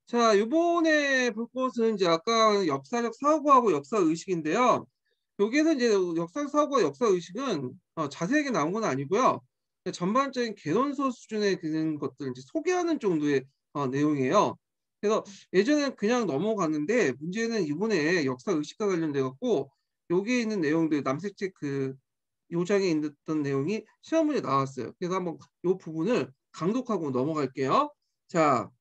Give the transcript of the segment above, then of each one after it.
자, 이번에 볼 것은 이제 아까 역사적 사고하고 역사 의식인데요. 여기에서 이제 역사적 사고와 역사 의식은 자세하게 나온 건 아니고요. 그냥 전반적인 개론서 수준의 그런 것들 이제 소개하는 정도의 내용이에요. 그래서 예전에는 그냥 넘어갔는데 문제는 이번에 역사 의식과 관련돼 갖고 여기에 있는 내용들 남색책 그 요장에 있던 내용이 시험 문제 나왔어요. 그래서 한번 이 부분을 강독하고 넘어갈게요. 자,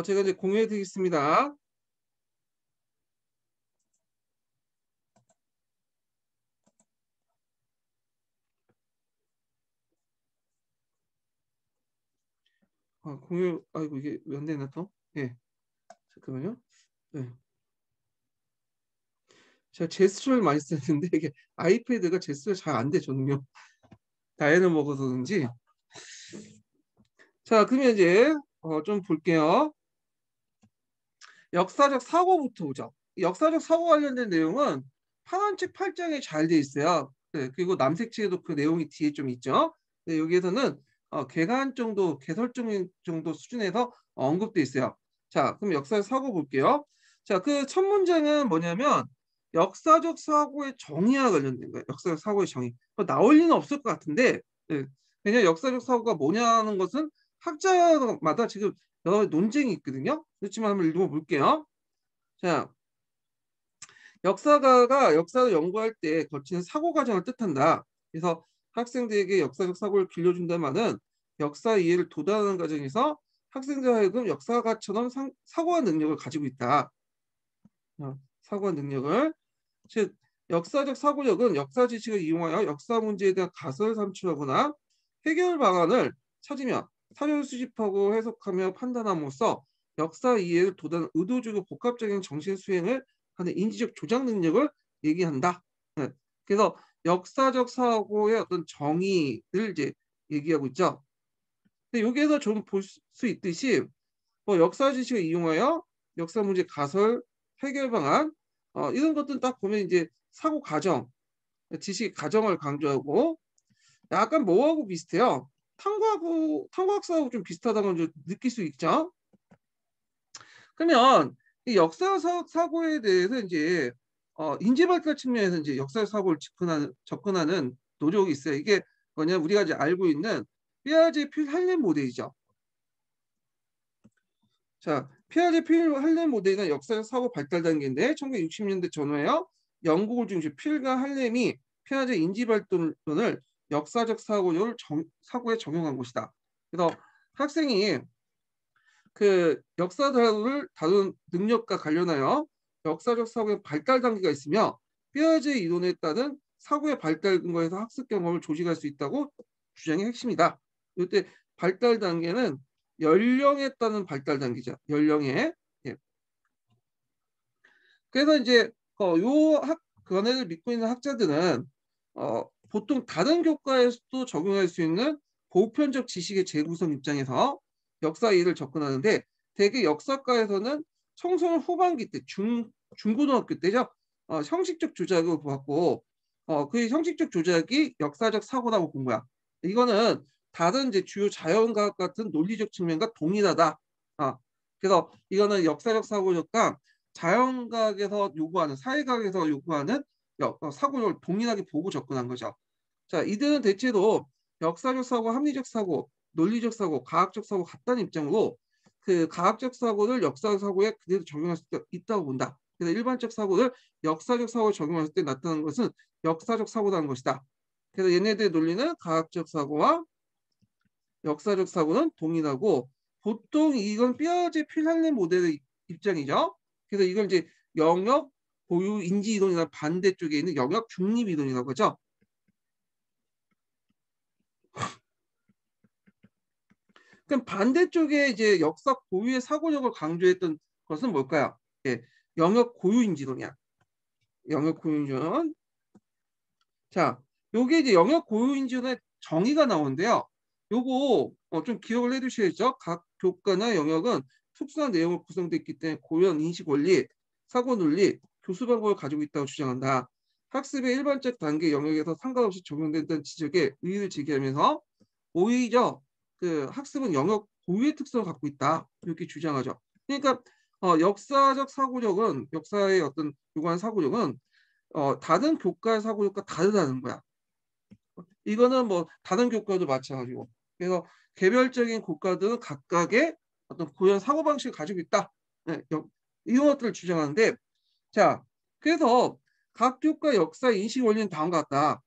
제가 이제 공유해 드리겠습니다. 공유, 아이고, 이게 왜 안 되나 또? 예, 잠깐만요. 네. 제가 제스처를 많이 쓰는데 이게 아이패드가 제스처가 잘 안 돼, 저는요. 나이를 먹어서 그런지. 자, 그러면 이제 좀 볼게요. 역사적 사고부터 보죠. 역사적 사고 관련된 내용은 파란책 8장에 잘 돼 있어요. 네, 그리고 남색책에도 그 내용이 뒤에 좀 있죠. 네, 여기에서는 개간 정도, 개설적인 정도 수준에서 언급돼 있어요. 자, 그럼 역사적 사고 볼게요. 자, 그 첫 문장은 뭐냐면 역사적 사고의 정의와 관련된 거예요. 역사적 사고의 정의. 나올 리는 없을 것 같은데, 네, 왜냐면 역사적 사고가 뭐냐는 것은 학자마다 지금 여러 논쟁이 있거든요. 그렇지만 한번 읽어볼게요. 자, 역사가가 역사를 연구할 때 거치는 사고 과정을 뜻한다. 그래서 학생들에게 역사적 사고를 길러준다는 말은 역사 이해를 도달하는 과정에서 학생들 하여금 역사가처럼 사고한 능력을 가지고 있다. 사고한 능력을. 즉, 역사적 사고력은 역사 지식을 이용하여 역사 문제에 대한 가설을 산출하거나 해결 방안을 찾으며 사료를 수집하고 해석하며 판단함으로써 역사 이해를 도달하는 의도적이고 복합적인 정신 수행을 하는 인지적 조작 능력을 얘기한다. 네. 그래서 역사적 사고의 어떤 정의를 이제 얘기하고 있죠. 근데 여기에서 좀 볼 수 있듯이 뭐 역사 지식을 이용하여 역사 문제 가설, 해결 방안 이런 것들은 딱 보면 이제 사고 과정, 지식 과정을 강조하고 약간 뭐하고 비슷해요. 탐구학사하고 좀 비슷하다는 걸 좀 느낄 수 있죠. 그러면 이 역사적 사고에 대해서 이제 인지 발달 측면에서 이제 역사적 사고를 접근하는 노력이 있어요. 이게 뭐냐 우리가 이제 알고 있는 피아제 필할렘 모델이죠. 자, 피아제 필할렘 모델은 역사적 사고 발달 단계인데 1960년대 전후에요. 영국을 중심 필과 할렘이 피아제 인지 발전을 역사적 사고에 적용한 것이다. 그래서 학생이 그 역사를 다룬 능력과 관련하여 역사적 사고의 발달 단계가 있으며 피아제 이론에 따른 사고의 발달 근거에서 학습 경험을 조직할 수 있다고 주장의 핵심이다. 이때 발달 단계는 연령에 따른 발달 단계죠. 연령에. 예. 그래서 이제 요 견해를 믿고 있는 학자들은 보통 다른 교과에서도 적용할 수 있는 보편적 지식의 재구성 입장에서 역사 이해를 접근하는데 대개 역사과에서는 청소년 후반기 때 중고등학교 때죠. 형식적 조작을 보았고 그 형식적 조작이 역사적 사고라고 본 거야. 이거는 다른 이제 주요 자연과학 같은 논리적 측면과 동일하다. 그래서 이거는 역사적 사고력과 자연과학에서 요구하는 사회과학에서 요구하는 사고를 동일하게 보고 접근한 거죠. 자, 이들은 대체로 역사적 사고, 합리적 사고, 논리적 사고, 과학적 사고 같다는 입장으로 그 과학적 사고를 역사적 사고에 그대로 적용할 수 있다고 본다. 그래서 일반적 사고를 역사적 사고에 적용했을 때 나타나는 것은 역사적 사고라는 것이다. 그래서 얘네들의 논리는 과학적 사고와 역사적 사고는 동일하고 보통 이건 피아제 필할렘 모델의 입장이죠. 그래서 이걸 이제 영역 고유 인지 이론이나 반대쪽에 있는 영역 중립 이론이라고 하죠. 그럼 반대쪽에 이제 역사 고유의 사고력을 강조했던 것은 뭘까요? 예, 영역 고유 인지 이론이야. 영역 고유 인지 이론. 자, 요게 이제 영역 고유 인지 이론의 정의가 나오는데요. 요거 좀 기억을 해두셔야죠. 각 교과나 영역은 특수한 내용을 구성되어 있기 때문에 고유한 인식 원리, 사고 논리, 교수 방법을 가지고 있다고 주장한다. 학습의 일반적 단계 영역에서 상관없이 적용된다는 지적에 의의를 제기하면서 오히려 그 학습은 영역 고유의 특성을 갖고 있다. 이렇게 주장하죠. 그러니까 역사적 사고력은 역사의 어떤 요구하는 사고력은 다른 교과의 사고력과 다르다는 거야. 이거는 뭐 다른 교과도 마찬가지고. 그래서 개별적인 교과들은 각각의 어떤 고유한 사고방식을 가지고 있다. 네, 이런 것들을 주장하는데 자, 그래서 각 교과 역사 인식 원리는 다음과 같다.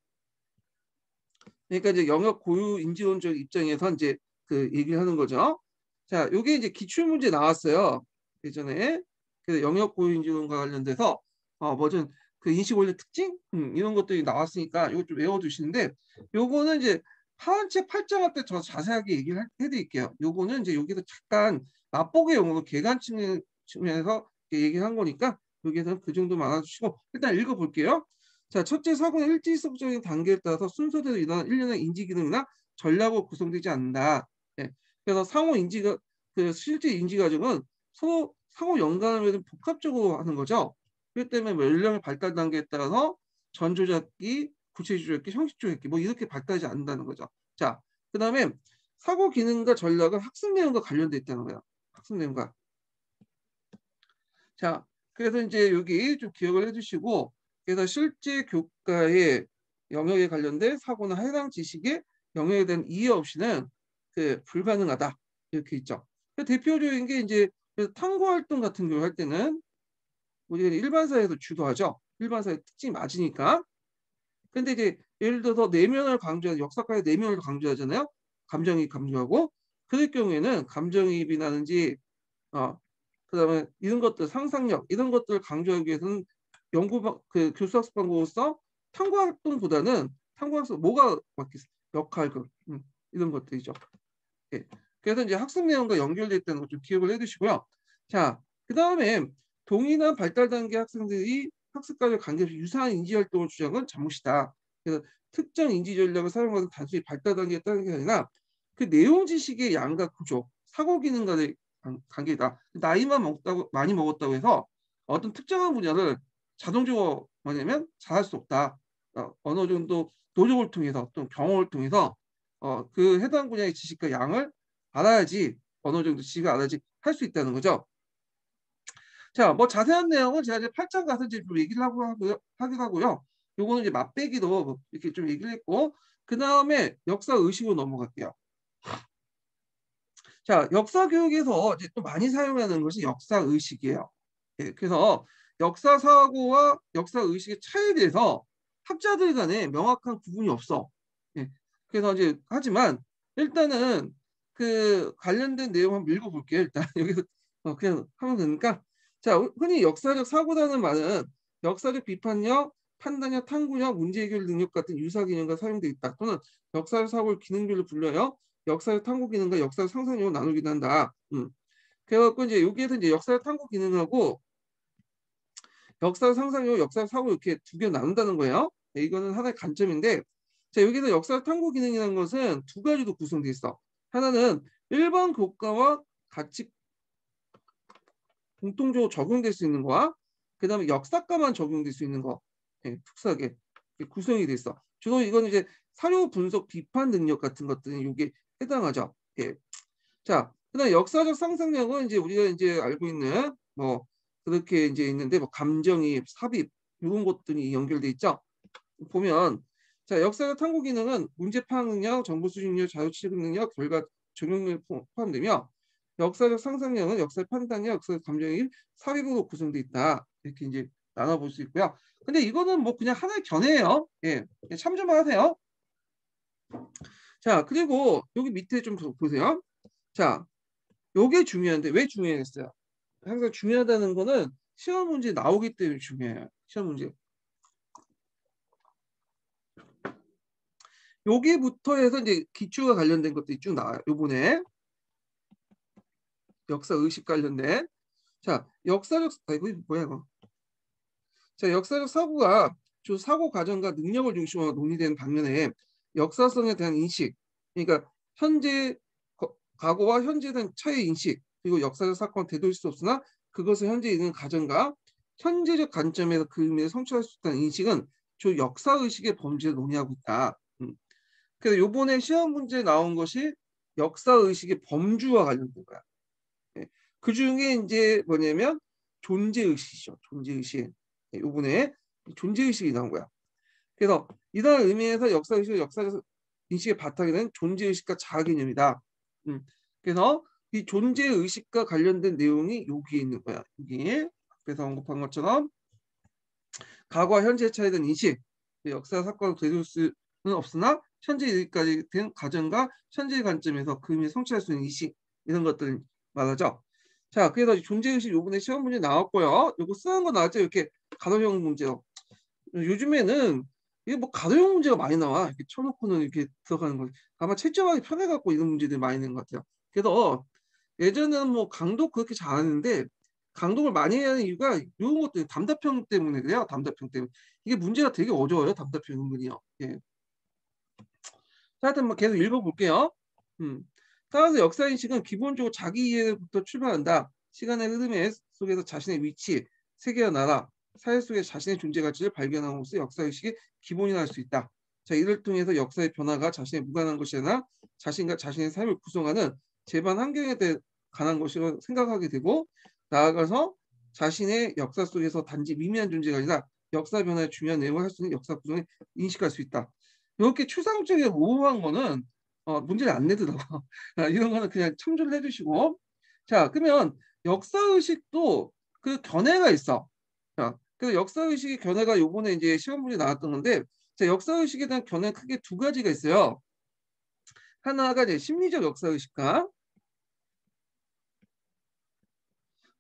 그러니까 이제 영역 고유 인지론적 입장에서 이제 그 얘기를 하는 거죠. 자, 요게 이제 기출문제 나왔어요. 예전에. 그래서 영역 고유 인지론과 관련돼서 뭐든 그 인식 원리 특징 이런 것들이 나왔으니까 이거 좀 외워두시는데 요거는 이제 하한책 8장 때 더 자세하게 얘기를 해드릴게요. 요거는 이제 여기서 잠깐 맛보기 용어로 개관 측면에서 얘기를 한 거니까 여기에서는 그 정도만 알아주시고 일단 읽어볼게요. 자, 첫째 사고는 일지속적인 단계에 따라서 순서대로 일어나는 일련의 인지 기능이나 전략으로 구성되지 않는다. 예. 그래서 상호 인지가 그 실제 인지 과정은 서로 상호 연관을 복합적으로 하는 거죠. 그렇기 때문에 뭐 연령의 발달 단계에 따라서 전조작기, 구체조작기, 형식조작기 뭐 이렇게 발달하지 않는다는 거죠. 자, 그다음에 사고 기능과 전략은 학습 내용과 관련돼 있다는 거예요. 학습 내용과. 자, 그래서 이제 여기 좀 기억을 해주시고 그래서 실제 교과의 영역에 관련된 사고나 해당 지식의 영역에 대한 이해 없이는 그 불가능하다 이렇게 있죠. 대표적인 게 이제 탐구 활동 같은 경우 할 때는 우리가 일반사회에서 주도하죠. 일반사회 특징이 맞으니까. 근데 이제 예를 들어서 내면을 강조하는 역사과의 내면을 강조하잖아요. 감정이입 강조하고 그럴 경우에는 감정이입이라든지 그다음에 이런 것들 상상력 이런 것들을 강조하기 위해서는 그 교수학습 방법으로서 탐구 활동보다는 탐구 학습 뭐가 맞겠어? 역할극 이런 것들이죠. 예. 그래서 이제 학습 내용과 연결돼 있다는 걸 좀 기억을 해두시고요. 자, 그 다음에 동일한 발달 단계 학생들이 학습과의 관계없이 유사한 인지 활동을 주장은 잘못이다. 그래서 특정 인지 전략을 사용하는 단순히 발달 단계에 따른 게 아니라 그 내용 지식의 양과 구조, 사고 기능과의 관계다. 나이만 많이 먹었다고 해서 어떤 특정한 분야를 자동적으로 뭐냐면 잘할 수 없다. 어느 정도 노력을 통해서 또는 경험을 통해서 그 해당 분야의 지식과 양을 알아야지 어느 정도 지식을 알아야지 할 수 있다는 거죠. 자, 뭐 자세한 내용은 제가 이제 8장 가서 이제 좀 얘기를 하기도 하고요. 요거는 이제 맛배기도 이렇게 좀 얘기를 했고 그 다음에 역사 의식으로 넘어갈게요. 자, 역사 교육에서 이제 또 많이 사용하는 것이 역사 의식이에요. 예, 그래서 역사 사고와 역사 의식의 차이에 대해서 학자들 간에 명확한 구분이 없어. 예, 그래서 이제 하지만 일단은 그 관련된 내용 한번 읽어볼게요. 일단 여기서 그냥 하면 되니까. 자, 흔히 역사적 사고라는 말은 역사적 비판력, 판단력, 탐구력, 문제 해결 능력 같은 유사 개념과 사용되어 있다. 또는 역사적 사고를 기능별로 불러요. 역사적 탐구 기능과 역사적 상상력을 나누기도 한다. 그래갖고 이제 여기에서 이제 역사적 탐구 기능하고 역사적 상상력, 역사적 사고 이렇게 두 개 나눈다는 거예요. 네, 이거는 하나의 관점인데, 자 여기서 역사적 탐구 기능이라는 것은 두 가지로 구성되어 있어. 하나는 일반 교과와 같이 공통적으로 적용될 수 있는 거와, 그 다음에 역사과만 적용될 수 있는 거, 네, 특수하게 구성이 돼 있어. 주로 이건 이제 사료 분석 비판 능력 같은 것들은 이게 해당하죠. 예. 자, 그다음 역사적 상상력은 이제 우리가 이제 알고 있는 뭐 그렇게 이제 있는데 뭐 감정이입, 삽입 이런 것들이 연결돼 있죠. 보면 자 역사적 탐구 기능은 문제 파악 능력, 정보 수집 능력, 자료 취득 능력, 결과 적용력이 포함되며 역사적 상상력은 역사의 판단력, 역사적 감정이입, 삽입으로 구성돼 있다. 이렇게 이제 나눠볼 수 있고요. 근데 이거는 뭐 그냥 하나의 견해예요. 예, 참조만 하세요. 자 그리고 여기 밑에 좀 보세요. 자 요게 중요한데 왜 중요했어요? 항상 중요하다는 거는 시험 문제 나오기 때문에 중요해요. 시험 문제. 여기부터 해서 이제 기초가 관련된 것들이 쭉 나와요. 요번에 역사 의식 관련된. 자, 역사적 이거 뭐야 이거? 자, 역사적 사고가 주 사고 과정과 능력을 중심으로 논의되는 반면에 역사성에 대한 인식, 그러니까 현재 과거와 현재에 대한 차이 인식, 그리고 역사적 사건을 되돌릴 수 없으나 그것을 현재 있는 가정과 현재적 관점에서 그 의미를 성취할 수 있다는 인식은 주 역사 의식의 범죄를 논의하고 있다. 그래서 요번에 시험 문제 나온 것이 역사 의식의 범주와 관련된 거야. 예. 그 중에 이제 뭐냐면 존재 의식이죠. 존재 의식. 예, 요번에 존재 의식이 나온 거야. 그래서 이러한 의미에서 역사 의식은 역사적 인식의 바탕이 되는 존재 의식과 자아 개념이다. 그래서 이 존재 의식과 관련된 내용이 여기에 있는 거야. 여기 앞에서 언급한 것처럼 과거와 현재의 차이된 인식, 역사 사건을 되돌릴 수는 없으나 현재 여기까지 된 과정과 현재의 관점에서 그 의미를 성취할 수 있는 인식 이런 것들 말하죠. 자, 그래서 존재의식 요번에 시험 문제 나왔고요. 요거 쓰는 거 나왔죠. 이렇게 가로형 문제요. 요즘에는 이게 뭐 가로형 문제가 많이 나와. 이렇게 쳐놓고는 이렇게 들어가는 거. 아마 채점하기 편해갖고 이런 문제들이 많이 있는 것 같아요. 그래서 예전에는 뭐 강독 그렇게 잘하는데 강독을 많이 하는 이유가 이런 것들 담답형 때문에 그래요. 담답형 때문에. 이게 문제가 되게 어려워요. 담답형 은근히요. 예. 자, 하여튼 뭐 계속 읽어볼게요. 따라서 역사인식은 기본적으로 자기 이해부터 출발한다. 시간의 흐름에 속에서 자신의 위치, 세계와 나라, 사회 속에 자신의 존재 가치를 발견함으로써 역사의식이 기본이 날 수 있다. 자, 이를 통해서 역사의 변화가 자신의 무관한 것이 아니라 자신과 자신의 삶을 구성하는 재반 환경에 대해 관한 것이라고 생각하게 되고 나아가서 자신의 역사 속에서 단지 미미한 존재가 아니라 역사 변화의 중요한 내용을 할 수 있는 역사 구성을 인식할 수 있다. 이렇게 추상적이게 모호한 거는 문제를 안 내더라고. 이런 거는 그냥 참조를 해주시고. 자, 그러면 역사의식도 그 견해가 있어. 자, 그래서 역사의식의 견해가 요번에 이제 시험 문제 나왔던 건데, 자, 역사의식에 대한 견해 크게 두 가지가 있어요. 하나가 이제 심리적 역사의식과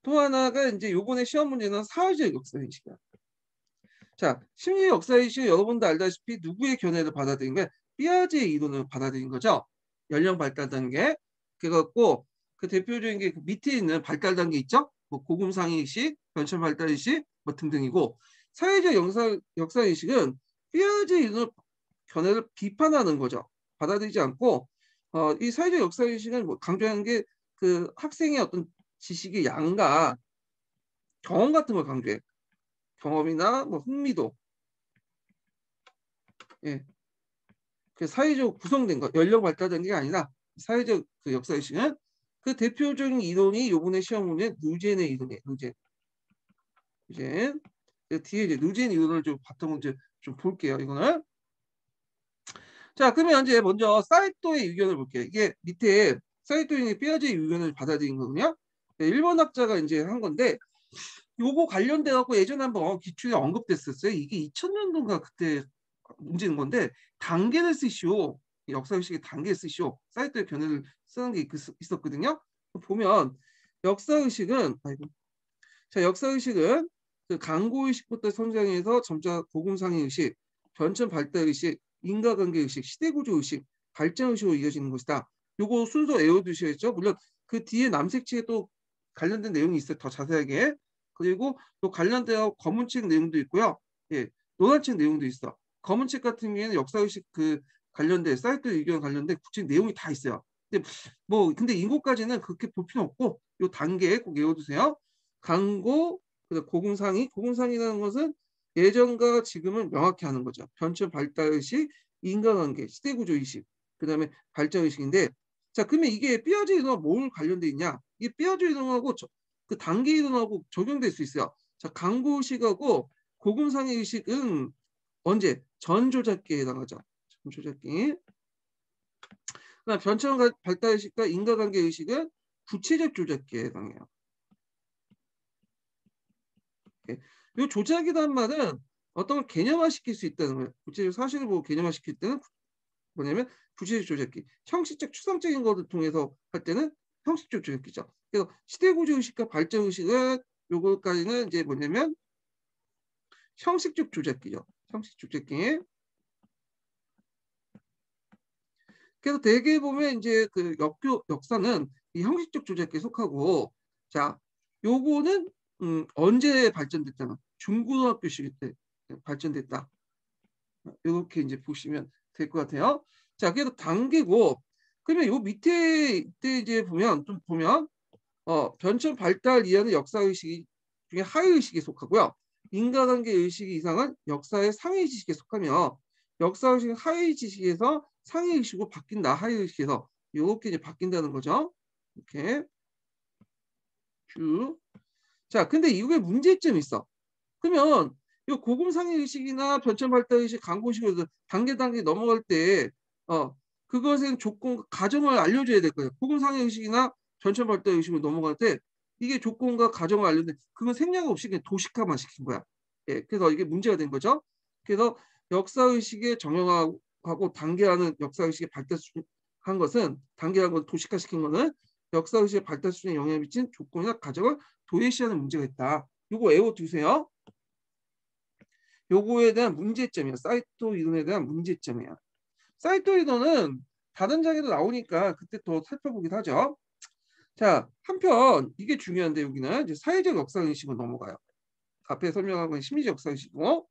또 하나가 이제 요번에 시험 문제는 사회적 역사의식이야. 자, 심리 역사의식은 여러분도 알다시피 누구의 견해를 받아들인 거야? 삐아제의 이론을 받아들인 거죠. 연령 발달 단계. 그래갖고 그 대표적인 게 그 밑에 있는 발달 단계 있죠? 뭐 고금상의식, 변천 발달의식 뭐 등등이고 사회적 역사의식은 삐아제의 이론을 견해를 비판하는 거죠. 받아들이지 않고 이 사회적 역사의식은 뭐 강조하는 게 그 학생의 어떤 지식의 양과 경험 같은 걸 강조해. 경험이나 뭐 흥미도, 예, 그 사회적 구성된 것, 연령 발달된 게 아니라 사회적 그 역사의식은 그 대표적인 이론이 요번에 시험 문제 누젠의 이론이에요. 누젠. 그 뒤에 이제 누젠 이론을 좀 바탕으로 이제 좀 볼게요. 이거는. 자, 그러면 이제 먼저 사이토의 의견을 볼게요. 이게 밑에 사이토의 삐아제의 의견을 받아들인 거거든요. 네, 일본 학자가 이제 한 건데 요거 관련돼 갖고 예전에 한번 기출에 언급됐었어요. 이게 2000년도인가 그때 문제인 건데 단계를 쓰시오. 역사의식의 단계를 쓰시오. 사이트의 견해를 쓰는 게 있었거든요. 보면 역사의식은 자, 역사의식은 그 강고의식부터 성장해서 점차 고금상의의식, 변천 발달의식, 인과관계의식, 시대구조의식, 발전의식으로 이어지는 것이다. 요거 순서 외워두셔야죠. 물론 그 뒤에 남색책에 또 관련된 내용이 있어요. 더 자세하게. 그리고 또 관련된 검은책 내용도 있고요. 예, 노란책 내용도 있어. 검은책 같은 경우에는 역사의식 그 관련된 사이트 의견 관련된 구체적 내용이 다 있어요. 근데 이거까지는 그렇게 볼 필요 없고 요 단계에 꼭 외워두세요. 강고, 고공상이라는 것은 예전과 지금을 명확히 하는 거죠. 변천 발달의식, 인간관계, 시대구조의식, 그 다음에 발전의식인데 자, 그러면 이게 삐어지 이론과 뭘 관련돼 있냐? 이게 삐어지 이론하고 그 단계 이론하고 적용될 수 있어요. 자, 강구의식하고 고금상의 의식은 언제? 전조작기에 해당하죠. 전조작기. 그다음 변천 발달의식과 인과관계 의식은 구체적 조작기에 해당해요. 이 조작이란 말은 어떤 걸 개념화시킬 수 있다는 거예요. 구체적 사실을 보고 개념화시킬 때는 뭐냐면 구체적 조작기. 형식적 추상적인 것을 통해서 할 때는 형식적 조작기죠. 그래서 시대구조 의식과 발전 의식은 요거까지는 이제 뭐냐면 형식적 조작기죠. 형식 조작기. 그래서 대개 보면 이제 그 역사는 이 형식적 조작기에 속하고 자, 요거는 언제 발전됐다는 중고등학교 시기 때 발전됐다. 이렇게 이제 보시면 될 것 같아요. 자, 그래서 단계고 그러면 요 밑에 이제 보면 변천 발달 이하는 역사 의식이 중에 하위 의식에 속하고요. 인과관계 의식 이상은 역사의 상위 지식에 속하며 역사 의식은 하위 지식에서 상위 의식으로 바뀐다. 하위 의식에서 이렇게 이제 바뀐다는 거죠. 이렇게 쭉. 자, 근데 이게 문제점이 있어. 그러면 이 고금상해 의식이나 변천 발달 의식, 강고 의식으로 단계 넘어갈 때 그것의 조건 과정을 알려줘야 될 거예요. 고금상해 의식이나 변천 발달 의식으로 넘어갈 때 이게 조건과 과정을 알려는데 그건 생략 없이 그냥 도식화만 시킨 거야. 예, 그래서 이게 문제가 된 거죠. 그래서 역사 의식에 정형하고 단계하는 역사 의식의 발달 수준한 것은 단계하고 도식화시킨 거는 역사 의식의 발달 수준에 영향을 미친 조건이나 과정을 도외시하는 문제가 있다. 요거 외워두세요. 요거에 대한 문제점이야. 사이토 이론에 대한 문제점이야. 사이토 이론은 다른 장에도 나오니까 그때 더 살펴보긴 하죠. 자, 한편 이게 중요한데 여기는 이제 사회적 역사의식으로 넘어가요. 앞에 설명한 건 심리적 역사의식이고.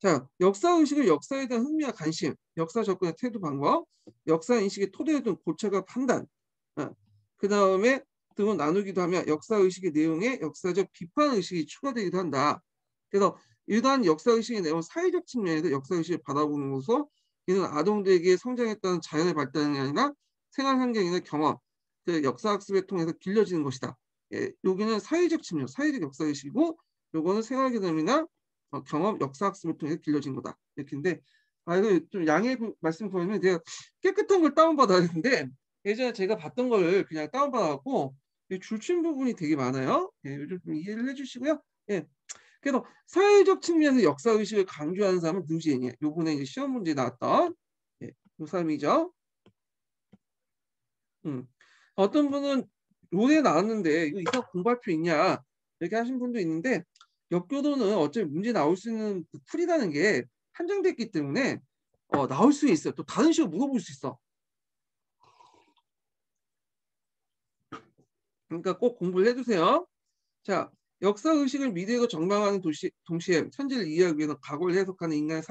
자, 역사의식은 역사에 대한 흥미와 관심, 역사 접근의 태도 방법, 역사인식의 토대에 둔 고찰과 판단, 그 다음에 등을 나누기도 하며 역사의식의 내용에 역사적 비판의식이 추가되기도 한다. 그래서 일단 역사의식의 내용은 사회적 측면에서 역사의식을 바라보는 것으로 이는 아동들에게 성장했다는 자연의 발달이 아니라 생활 환경이나 경험, 그 역사학습을 통해서 길러지는 것이다. 예, 여기는 사회적 측면, 사회적 역사의식이고 요거는 생활 개념이나 경험, 역사학습을 통해서 길러진 거다. 이렇게인데 이거 좀 양해 말씀 보면 제가 깨끗한 걸 다운받아야 되는데 예전에 제가 봤던 걸 그냥 다운받아갖고 줄친 부분이 되게 많아요. 예, 요즘 좀 이해를 해주시고요. 예. 그래서 사회적 측면에서 역사의식을 강조하는 사람은 누지인이에요. 요번에 이제 시험 문제에 나왔던 예, 요 사람이죠. 어떤 분은 요에 나왔는데 이거 이상 공부할표 있냐 이렇게 하신 분도 있는데 역교도는 어차피 문제 나올 수 있는 그 풀이라는 게 한정됐기 때문에 나올 수 있어요. 또 다른 식으로 물어볼 수 있어. 그러니까 꼭 공부를 해두세요. 자, 역사의식을 미래로 정방하는 동시에 현재를 이해하기 위해서 과거를 해석하는 인간의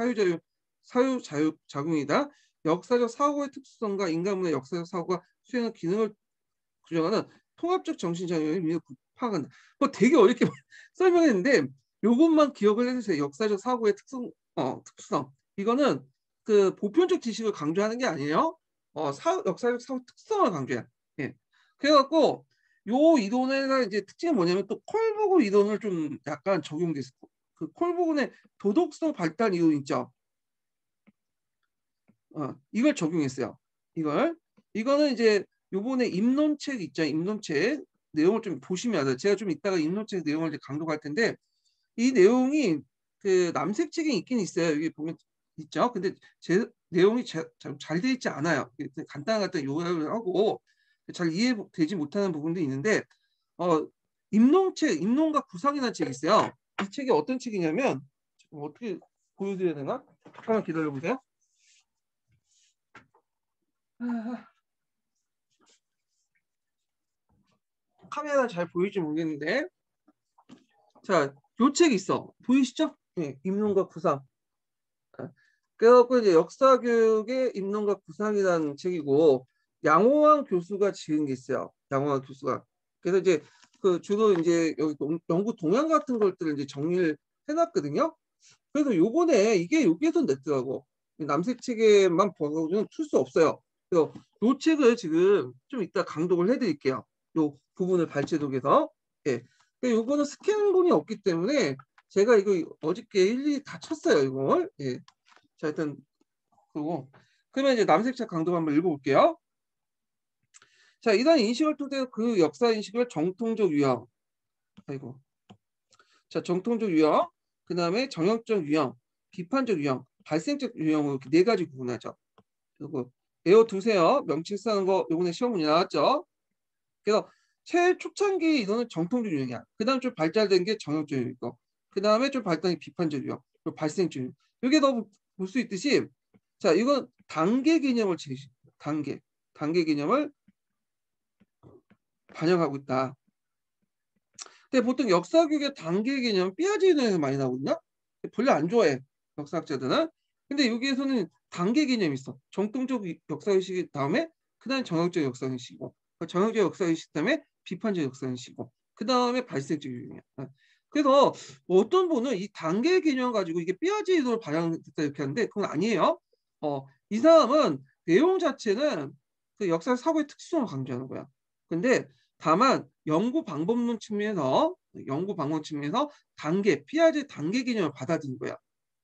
사유자유작용이다. 역사적 사고의 특수성과 인간문의 역사적 사고가 수행한 기능을 규정하는 통합적 정신장애의 미래 파악한다. 뭐 되게 어렵게 설명했는데 이것만 기억을 해주세요. 역사적 사고의 특수성. 이거는 그 보편적 지식을 강조하는 게 아니에요. 역사적 사고 특성을 강조해. 예. 그래갖고 요 이론의 이제 특징이 뭐냐면 또 콜보그 이론을 좀 약간 적용됐어. 그 콜보그의 도덕성 발달 이론 있죠. 이걸 적용했어요. 이거는 이제 요번에 입론책 있죠. 입론책 내용을 좀 보시면 알아요. 제가 좀 이따가 입론책 내용을 이제 강조할 텐데 이 내용이 그 남색책에 있긴 있어요. 여기 보면 있죠. 근데 제 내용이 잘 돼 있지 않아요. 간단한 요약을 하고 잘 이해되지 못하는 부분도 있는데 입론과 구상이라는 책이 있어요. 이 책이 어떤 책이냐면 어떻게 보여드려야 되나? 잠깐만 기다려 보세요. 카메라 잘 보일지 모르겠는데 자, 요 책 있어. 보이시죠? 네, 입론과 구상. 그래갖고 이제 역사교육의 입론과 구상이라는 책이고 양호환 교수가 지은 게 있어요. 양호환 교수가. 그래서 이제 그 주로 이제 여기 연구 동향 같은 것들을 이제 정리를 해놨거든요. 그래서 요번에 이게 여기에서 냈더라고. 남색 책에만 보고는 풀 수 없어요. 그래서 요 책을 지금 좀 이따 강독을 해드릴게요. 요 부분을 발췌독해서. 예. 요거는 스캔본이 없기 때문에 제가 이거 어저께 일일이 다 쳤어요. 이걸. 예. 자, 일단 그리고 그러면 이제 남색책 강독 한번 읽어볼게요. 자, 이런 인식을 토대로 그 역사 인식을 정통적 유형, 아이고, 자, 정통적 유형, 그 다음에 정형적 유형, 비판적 유형, 발생적 유형으로 이렇게 네 가지 구분하죠. 그리고 외워두세요. 명칭 쓰는 거 요번에 시험 문제 나왔죠. 그래서 최초창기 이거는 정통적 유형이야. 그 다음 좀 발달된 게 정형적 유형이고, 그 다음에 좀 발달된 게 비판적 유형, 그리고 발생적 유형. 이게 너 볼 수 있듯이 자, 이건 단계 개념을 단계 개념을 반영하고 있다. 근데 보통 역사교육의 단계 개념 삐아지에서 많이 나오거든요. 별로 안 좋아해 역사학자들은. 근데 여기에서는 단계 개념이 있어. 정통적 역사의식 다음에 그다음에 정형적 역사의식이고 정형적 역사의식 다음에 비판적 역사의식이고 그 다음에 발생적 유형이야. 그래서 어떤 분은 이 단계 개념 가지고 이게 삐아지에서 반영됐다 이렇게 하는데 그건 아니에요. 이 사람은 내용 자체는 그 역사 사고의 특성을 강조하는 거야. 근데 다만 연구 방법 측면에서 단계, 피아제 단계 개념을 받아들인 거야.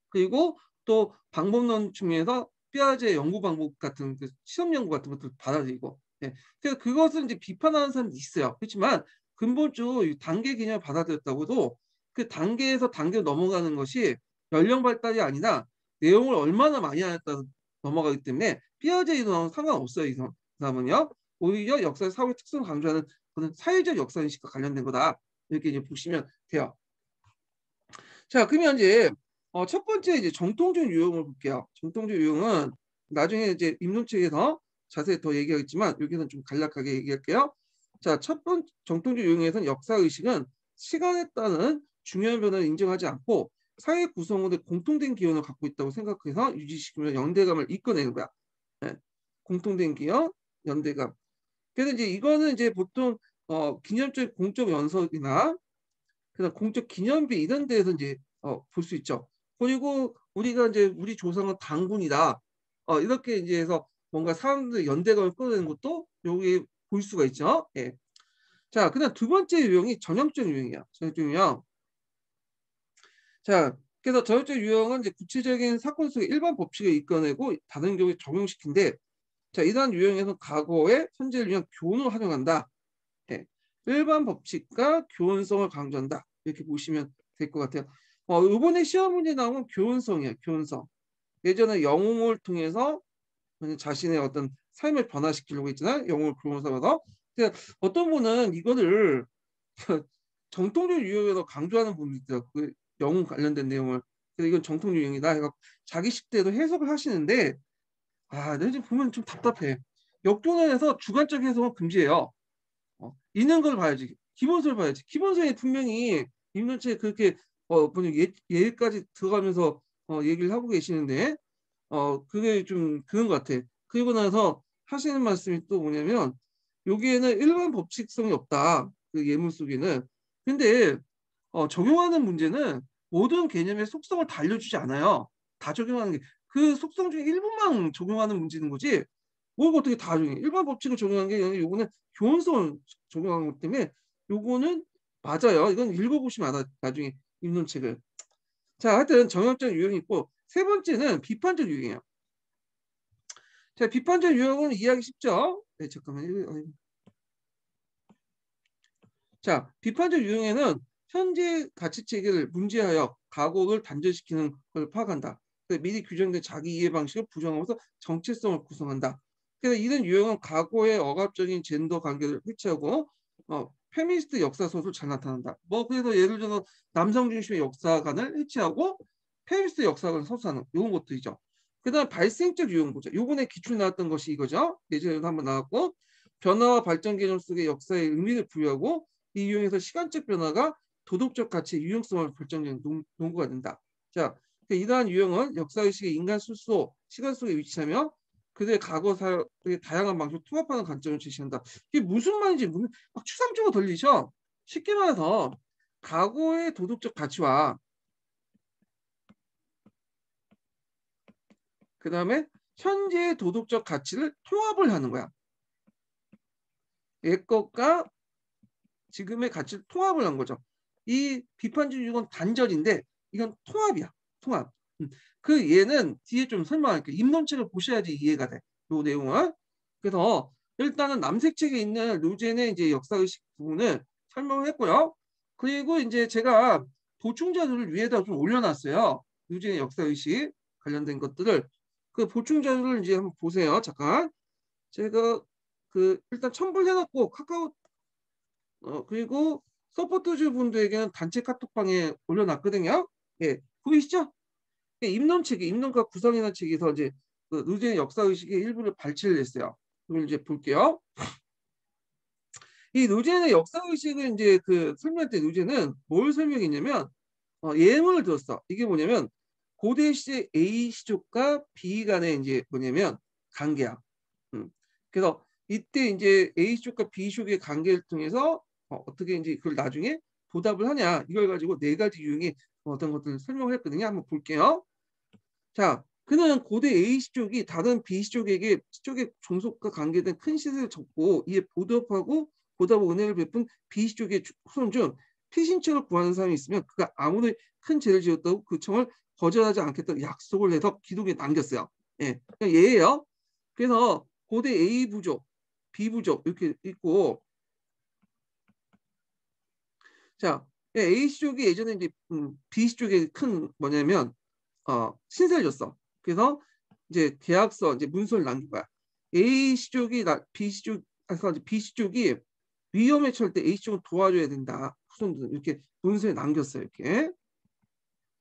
그리고 또 방법론 측면에서 피아제 연구 방법 같은 그 실험 연구 같은 것들을 받아들이고, 예. 그래서 그것을 이제 비판하는 사람도 있어요. 그렇지만 근본적으로 이 단계 개념을 받아들였다고도 그 단계에서 단계로 넘어가는 것이 연령 발달이 아니라 내용을 얼마나 많이 하냐에 따라 넘어가기 때문에 피아제 이론하고는 상관없어요. 이 사람은요. 오히려 역사의 사회 특성을 강조하는 그런 사회적 역사 인식과 관련된 거다. 이렇게 이제 보시면 돼요. 자, 그러면 이제 첫 번째 이제 정통적 유형을 볼게요. 정통적 유형은 나중에 이제 입론책에서 자세히 더 얘기하겠지만 여기서는 좀 간략하게 얘기할게요. 자, 첫 번째 정통적 유형에서는 역사 의식은 시간에 따른 중요한 변화를 인정하지 않고 사회 구성원의 공통된 기원을 갖고 있다고 생각해서 유지시키며 연대감을 이끌어내는 거야. 예. 공통된 기원, 연대감. 그래서 이제 이거는 이제 보통 기념적 공적 연설이나 그다음 공적 기념비 이런 데에서 이제 볼 수 있죠. 그리고 우리가 이제 우리 조상은 단군이다. 이렇게 이제 해서 뭔가 사람들 연대감을 끌어내는 것도 여기 볼 수가 있죠. 예. 자, 그다음 두 번째 유형이 전형적 유형이야. 전형적 유형. 자, 그래서 전형적 유형은 이제 구체적인 사건 속의 일반 법칙을 이끌어내고 다른 경우에 적용시킨데, 자, 이러한 유형에서 과거의 현재를 위한 교훈을 활용한다. 예. 일반 법칙과 교훈성을 강조한다. 이렇게 보시면 될 것 같아요. 이번에 시험 문제 나온 교훈성이에요. 교훈성. 예전에 영웅을 통해서 자신의 어떤 삶을 변화시키려고 했잖아요. 영웅을 교훈성으로. 어떤 분은 이거를 정통적 유형에서 강조하는 분이 있어요. 그 영웅 관련된 내용을. 그래서 이건 정통 유형이다. 해서 자기식 대로 해석을 하시는데, 내가 지금 보면 좀 답답해. 역조문에서 주관적 해석은 금지예요. 있는 걸 봐야지. 기본서를 봐야지. 기본서에 분명히 입문체에 그렇게 예까지 들어가면서 얘기를 하고 계시는데 그게 좀 그런 것 같아. 그리고 나서 하시는 말씀이 또 뭐냐면 여기에는 일반 법칙성이 없다. 그 예문 속에는. 근데 적용하는 문제는 모든 개념의 속성을 다 알려주지 않아요. 다 적용하는 게 그 속성 중에 일부만 적용하는 문제인 거지. 뭘 어떻게 다 적용해? 일반 법칙을 적용한 게 아니라 요거는 교훈성을 적용한 것 때문에 요거는 맞아요. 이건 읽어보시면 알아. 나중에 읽는 책을. 자, 하여튼 정형적 유형이 있고 세 번째는 비판적 유형이에요. 자, 비판적 유형은 이해하기 쉽죠? 네, 잠깐만요. 자, 비판적 유형에는 현재 가치 체계를 문제하여 각오를 단절시키는 걸 파악한다. 미리 규정된 자기 이해 방식을 부정하면서 정체성을 구성한다. 그래서 이런 유형은 과거의 억압적인 젠더 관계를 회치하고 페미니스트 역사 소설 잘 나타난다. 그래서 예를 들어서 남성 중심의 역사관을 해치하고 페미니스트 역사관을 서술하는 이런 것들이죠. 그다음 발생적 유형 보죠. 요번에 기출 나왔던 것이 이거죠. 예전에도 한번 나왔고 변화와 발전 개념 속의 역사의 의미를 부여하고 이 유형에서 시간적 변화가 도덕적 가치의 유용성을 결정짓는 논구가 된다. 자, 이러한 유형은 역사의식의 인간 스스로 시간 속에 위치하며 그들의 과거 사회의 다양한 방식을 통합하는 관점을 제시한다. 이게 무슨 말인지 막 추상적으로 들리죠? 쉽게 말해서 과거의 도덕적 가치와 그 다음에 현재의 도덕적 가치를 통합을 하는 거야. 옛 것과 지금의 가치를 통합을 한 거죠. 이 비판적 유형은 단절인데 이건 통합이야. 통합. 그 얘는 뒤에 좀 설명할게요. 입론책을 보셔야지 이해가 돼. 요 내용은. 그래서 일단은 남색책에 있는 루젠의 이제 역사의식 부분을 설명을 했고요. 그리고 이제 제가 보충 자료를 위에다 좀 올려놨어요. 루젠의 역사의식 관련된 것들을. 그 보충 자료를 이제 한번 보세요. 잠깐. 제가 그 일단 첨부를 해놨고 카카오 그리고 서포터즈 분들에게는 단체 카톡방에 올려놨거든요. 예, 보이시죠? 예, 입론과 구성이라는 책에서 이제 그 루젠의 역사의식의 일부를 발췌를 했어요. 그걸 이제 볼게요. 이 루젠의 역사의식을 이제 그 설명할 때 루젠은 뭘 설명했냐면 예문을 들었어. 이게 뭐냐면 고대 시대 A 시족과 B 간의 이제 뭐냐면 관계야. 그래서 이때 이제 A 시족과 B 시족의 관계를 통해서 어떻게 이제 그걸 나중에 보답을 하냐 이걸 가지고 네 가지 유형의 어떤 것들을 설명을 했거든요. 한번 볼게요. 자, 그는 고대 A씨족이 다른 B씨족에게 C족의 종속과 관계된 큰 시세를 졌고 이에 보답하고 은혜를 베푼 B씨족의 후손 중 피신처를 구하는 사람이 있으면 그가 아무리 큰 죄를 지었다고 그 청을 거절하지 않겠다고 약속을 해서 기록에 남겼어요. 예, 그냥 예예요. 그래서 고대 A 부족, B 부족 이렇게 있고, 자 A씨족이 예전에 이제 B씨족의 큰 뭐냐면 신세를 졌어. 그래서 이제 계약서 이제 문서를 남긴 거야. A씨족이 B씨족이 위험에 처할 때 A씨족을 도와줘야 된다. 후손들 이렇게 문서에 남겼어요. 이렇게.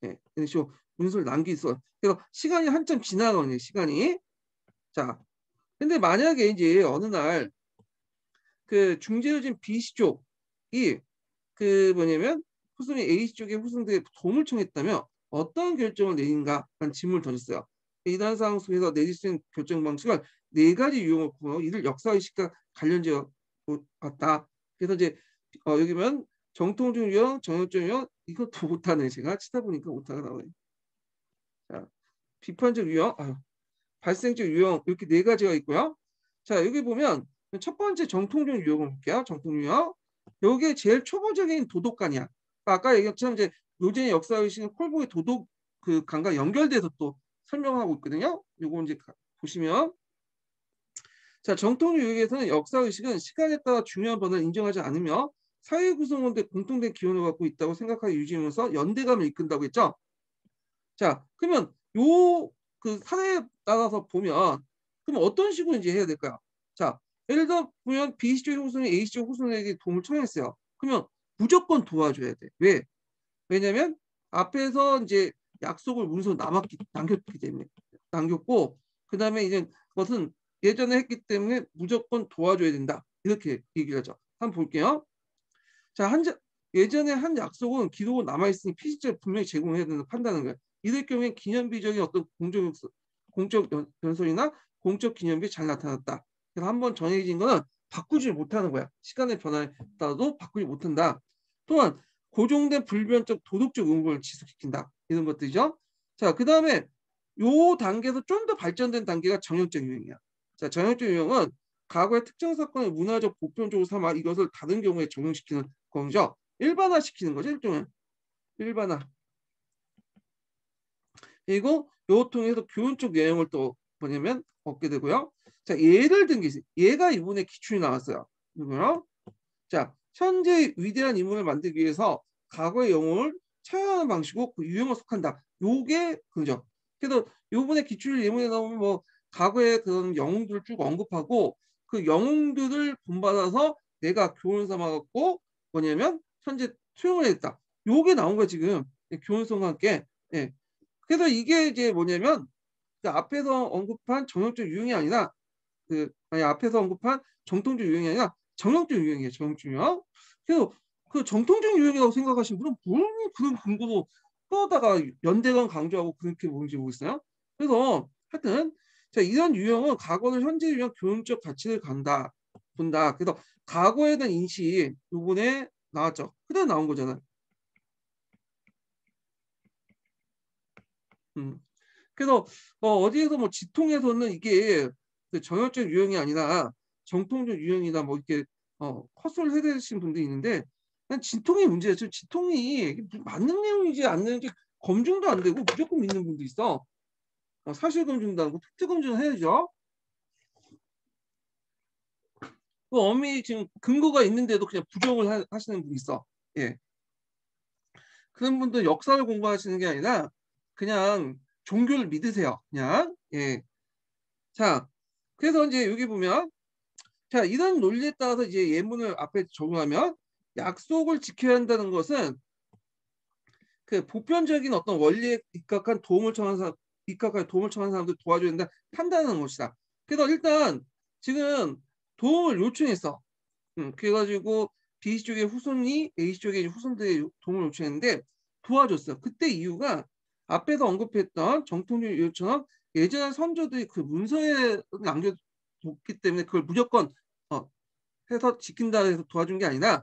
네, 이런 식으로 문서를 남기서. 그래서 시간이 한참 지나가네 시간이. 자, 근데 만약에 이제 어느 날 그 중재해진 B씨족이 그 뭐냐면 후손이 A씨족의 후손들의 도움을 청했다면 어떤 결정을 내린가라는 질문을 던졌어요. 이러한 상황 속에서 내릴 수 있는 결정 방식을 네 가지 유형을 보고 이를 역사의식과 관련지어 봤다. 그래서 이제 여기 보면 정통적 유형, 정형적 유형 이것도 못하네. 제가 치다 보니까 못하가 나오네. 자, 비판적 유형, 발생적 유형 이렇게 네 가지가 있고요. 자 여기 보면 첫 번째 정통적 유형을 볼게요. 정통 유형. 여기에 제일 초보적인 도덕관이야. 아까 얘기했처럼 이제 요즘의 역사의식은 콜보의 도덕 그 관과 연결돼서 또 설명하고 있거든요. 요거 이제 보시면, 자 정통 유형에서는 역사의식은 시간에 따라 중요한 변화를 인정하지 않으며 사회 구성원들의 공통된 기원을 갖고 있다고 생각하여 유지하면서 연대감을 이끈다고 했죠. 자 그러면 요 그 사례에 따라서 보면 그럼 어떤 식으로 이제 해야 될까요? 자 예를 들어 보면 B씨족 후손이 A씨족 후손에게 도움을 청했어요. 그러면 무조건 도와줘야 돼. 왜? 왜냐면 앞에서 이제 약속을 문서로 남겼기 때문에 남겼고, 그 다음에 이제 그것은 예전에 했기 때문에 무조건 도와줘야 된다. 이렇게 얘기를 하죠. 한번 볼게요. 자, 예전에 한 약속은 기록으로 남아있으니 피신자를 분명히 제공해야 된다고 판단하는 거예요. 이럴 경우에 기념비적인 어떤 공적 연설이나 공적 기념비 잘 나타났다. 그래서 한번 정해진 거는 바꾸지 못하는 거야. 시간의 변화에 따라도 바꾸지 못한다. 또한 고정된 불변적 도덕적 의무를 지속시킨다. 이런 것들이죠. 자, 그 다음에 요 단계에서 좀 더 발전된 단계가 정형적 유형이야. 자, 정형적 유형은 과거의 특정 사건을 문화적 보편적으로 삼아 이것을 다른 경우에 적용시키는 거죠. 일반화시키는 거죠. 일종의 일반화. 그리고 요 통해서 교훈적 내용을 또 뭐냐면 얻게 되고요. 자, 예를 든 게 있어요. 얘가 이분의 기출이 나왔어요. 누구요? 자, 현재 위대한 인물을 만들기 위해서 과거의 영웅을 차용하는 방식으로 그 유형을 속한다. 요게 그죠. 그래서 요번에 기출 예문에 나오면 뭐 과거의 그런 영웅들을 쭉 언급하고 그 영웅들을 본받아서 내가 교훈 삼아갖고 뭐냐면 현재 수용을 했다. 요게 나온 거야 지금. 교훈성과 함께. 예. 그래서 이게 이제 뭐냐면 그 앞에서 언급한 정형적 유형이 아니라 앞에서 언급한 정통적 유형이 아니라 정형적 유형이에요. 정형적 유형. 그래서 그 정통적 유형이라고 생각하시는 분은 뭘 그런 근거로 떠다가 연대감 강조하고 그렇게 보는지 모르겠어요. 그래서 하여튼 자 이런 유형은 과거를 현재 유형 교훈적 가치를 본다. 그래서 과거에 대한 인식 요번에 나왔죠. 그대로 나온 거잖아요. 그래서 어디에서 뭐 지통에서는 이게 그 정형적 유형이 아니라 정통적 유형이다 뭐 이렇게 헛소리를 해대신 분들이 있는데 난 지통이 문제예요. 지통이 맞는 내용이지 않는지 검증도 안 되고 무조건 믿는 분도 있어. 사실 검증도 하고 팩트 검증을 해야죠. 그 엄밀히 지금 근거가 있는데도 그냥 부정을 하시는 분이 있어. 예. 그런 분들 역사를 공부하시는 게 아니라 그냥 종교를 믿으세요. 그냥. 예. 자, 그래서 이제 여기 보면 자 이런 논리에 따라서 이제 예문을 앞에 적용하면 약속을 지켜야 한다는 것은 그 보편적인 어떤 원리에 입각한 도움을 청한 사람들 도와줘야 된다 판단하는 것이다. 그래서 일단 지금 도움을 요청했어. 그래가지고 B 쪽의 후손이 A 쪽의 후손들의 도움을 요청했는데 도와줬어. 그때 이유가 앞에서 언급했던 정통적 요청은 예전 선조들이 그 문서에 남겨뒀기 때문에 그걸 무조건 해서 지킨다 해서 도와준 게 아니라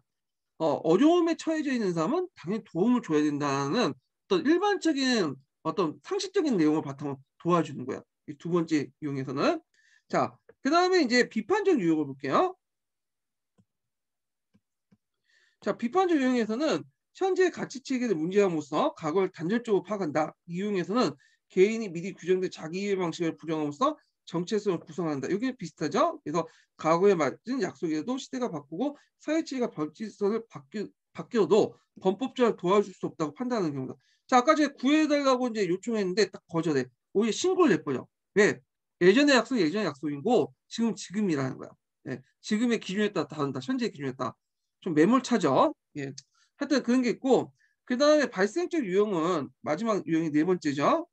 어려움에 처해져 있는 사람은 당연히 도움을 줘야 된다는 어떤 일반적인 어떤 상식적인 내용을 바탕으로 도와주는 거야. 이 두 번째 유형에서는. 자, 그 다음에 이제 비판적 유형을 볼게요. 자, 비판적 유형에서는 현재 가치 체계를 문제함으로써 과거를 단절적으로 파악한다. 이 유형에서는 개인이 미리 규정된 자기 이해 방식을 부정함으로써 정체성을 구성한다. 이게 비슷하죠? 그래서 과거에 맞은 약속에도 시대가 바꾸고 사회 체계가 벌질서를 바뀌어도 범법적으로 도와줄 수 없다고 판단하는 경우다. 자, 아까 제가 구해달라고 이제 요청했는데 딱 거절해. 오히려 신고를 내버려. 왜? 예전의 약속 예전의 약속이고 지금이라는 거야. 예, 지금의 기준에 따라 다른다. 현재 기준에 따라. 좀 매몰차죠. 예. 하여튼 그런 게 있고 그 다음에 발생적 유형은 마지막 유형이 네 번째죠.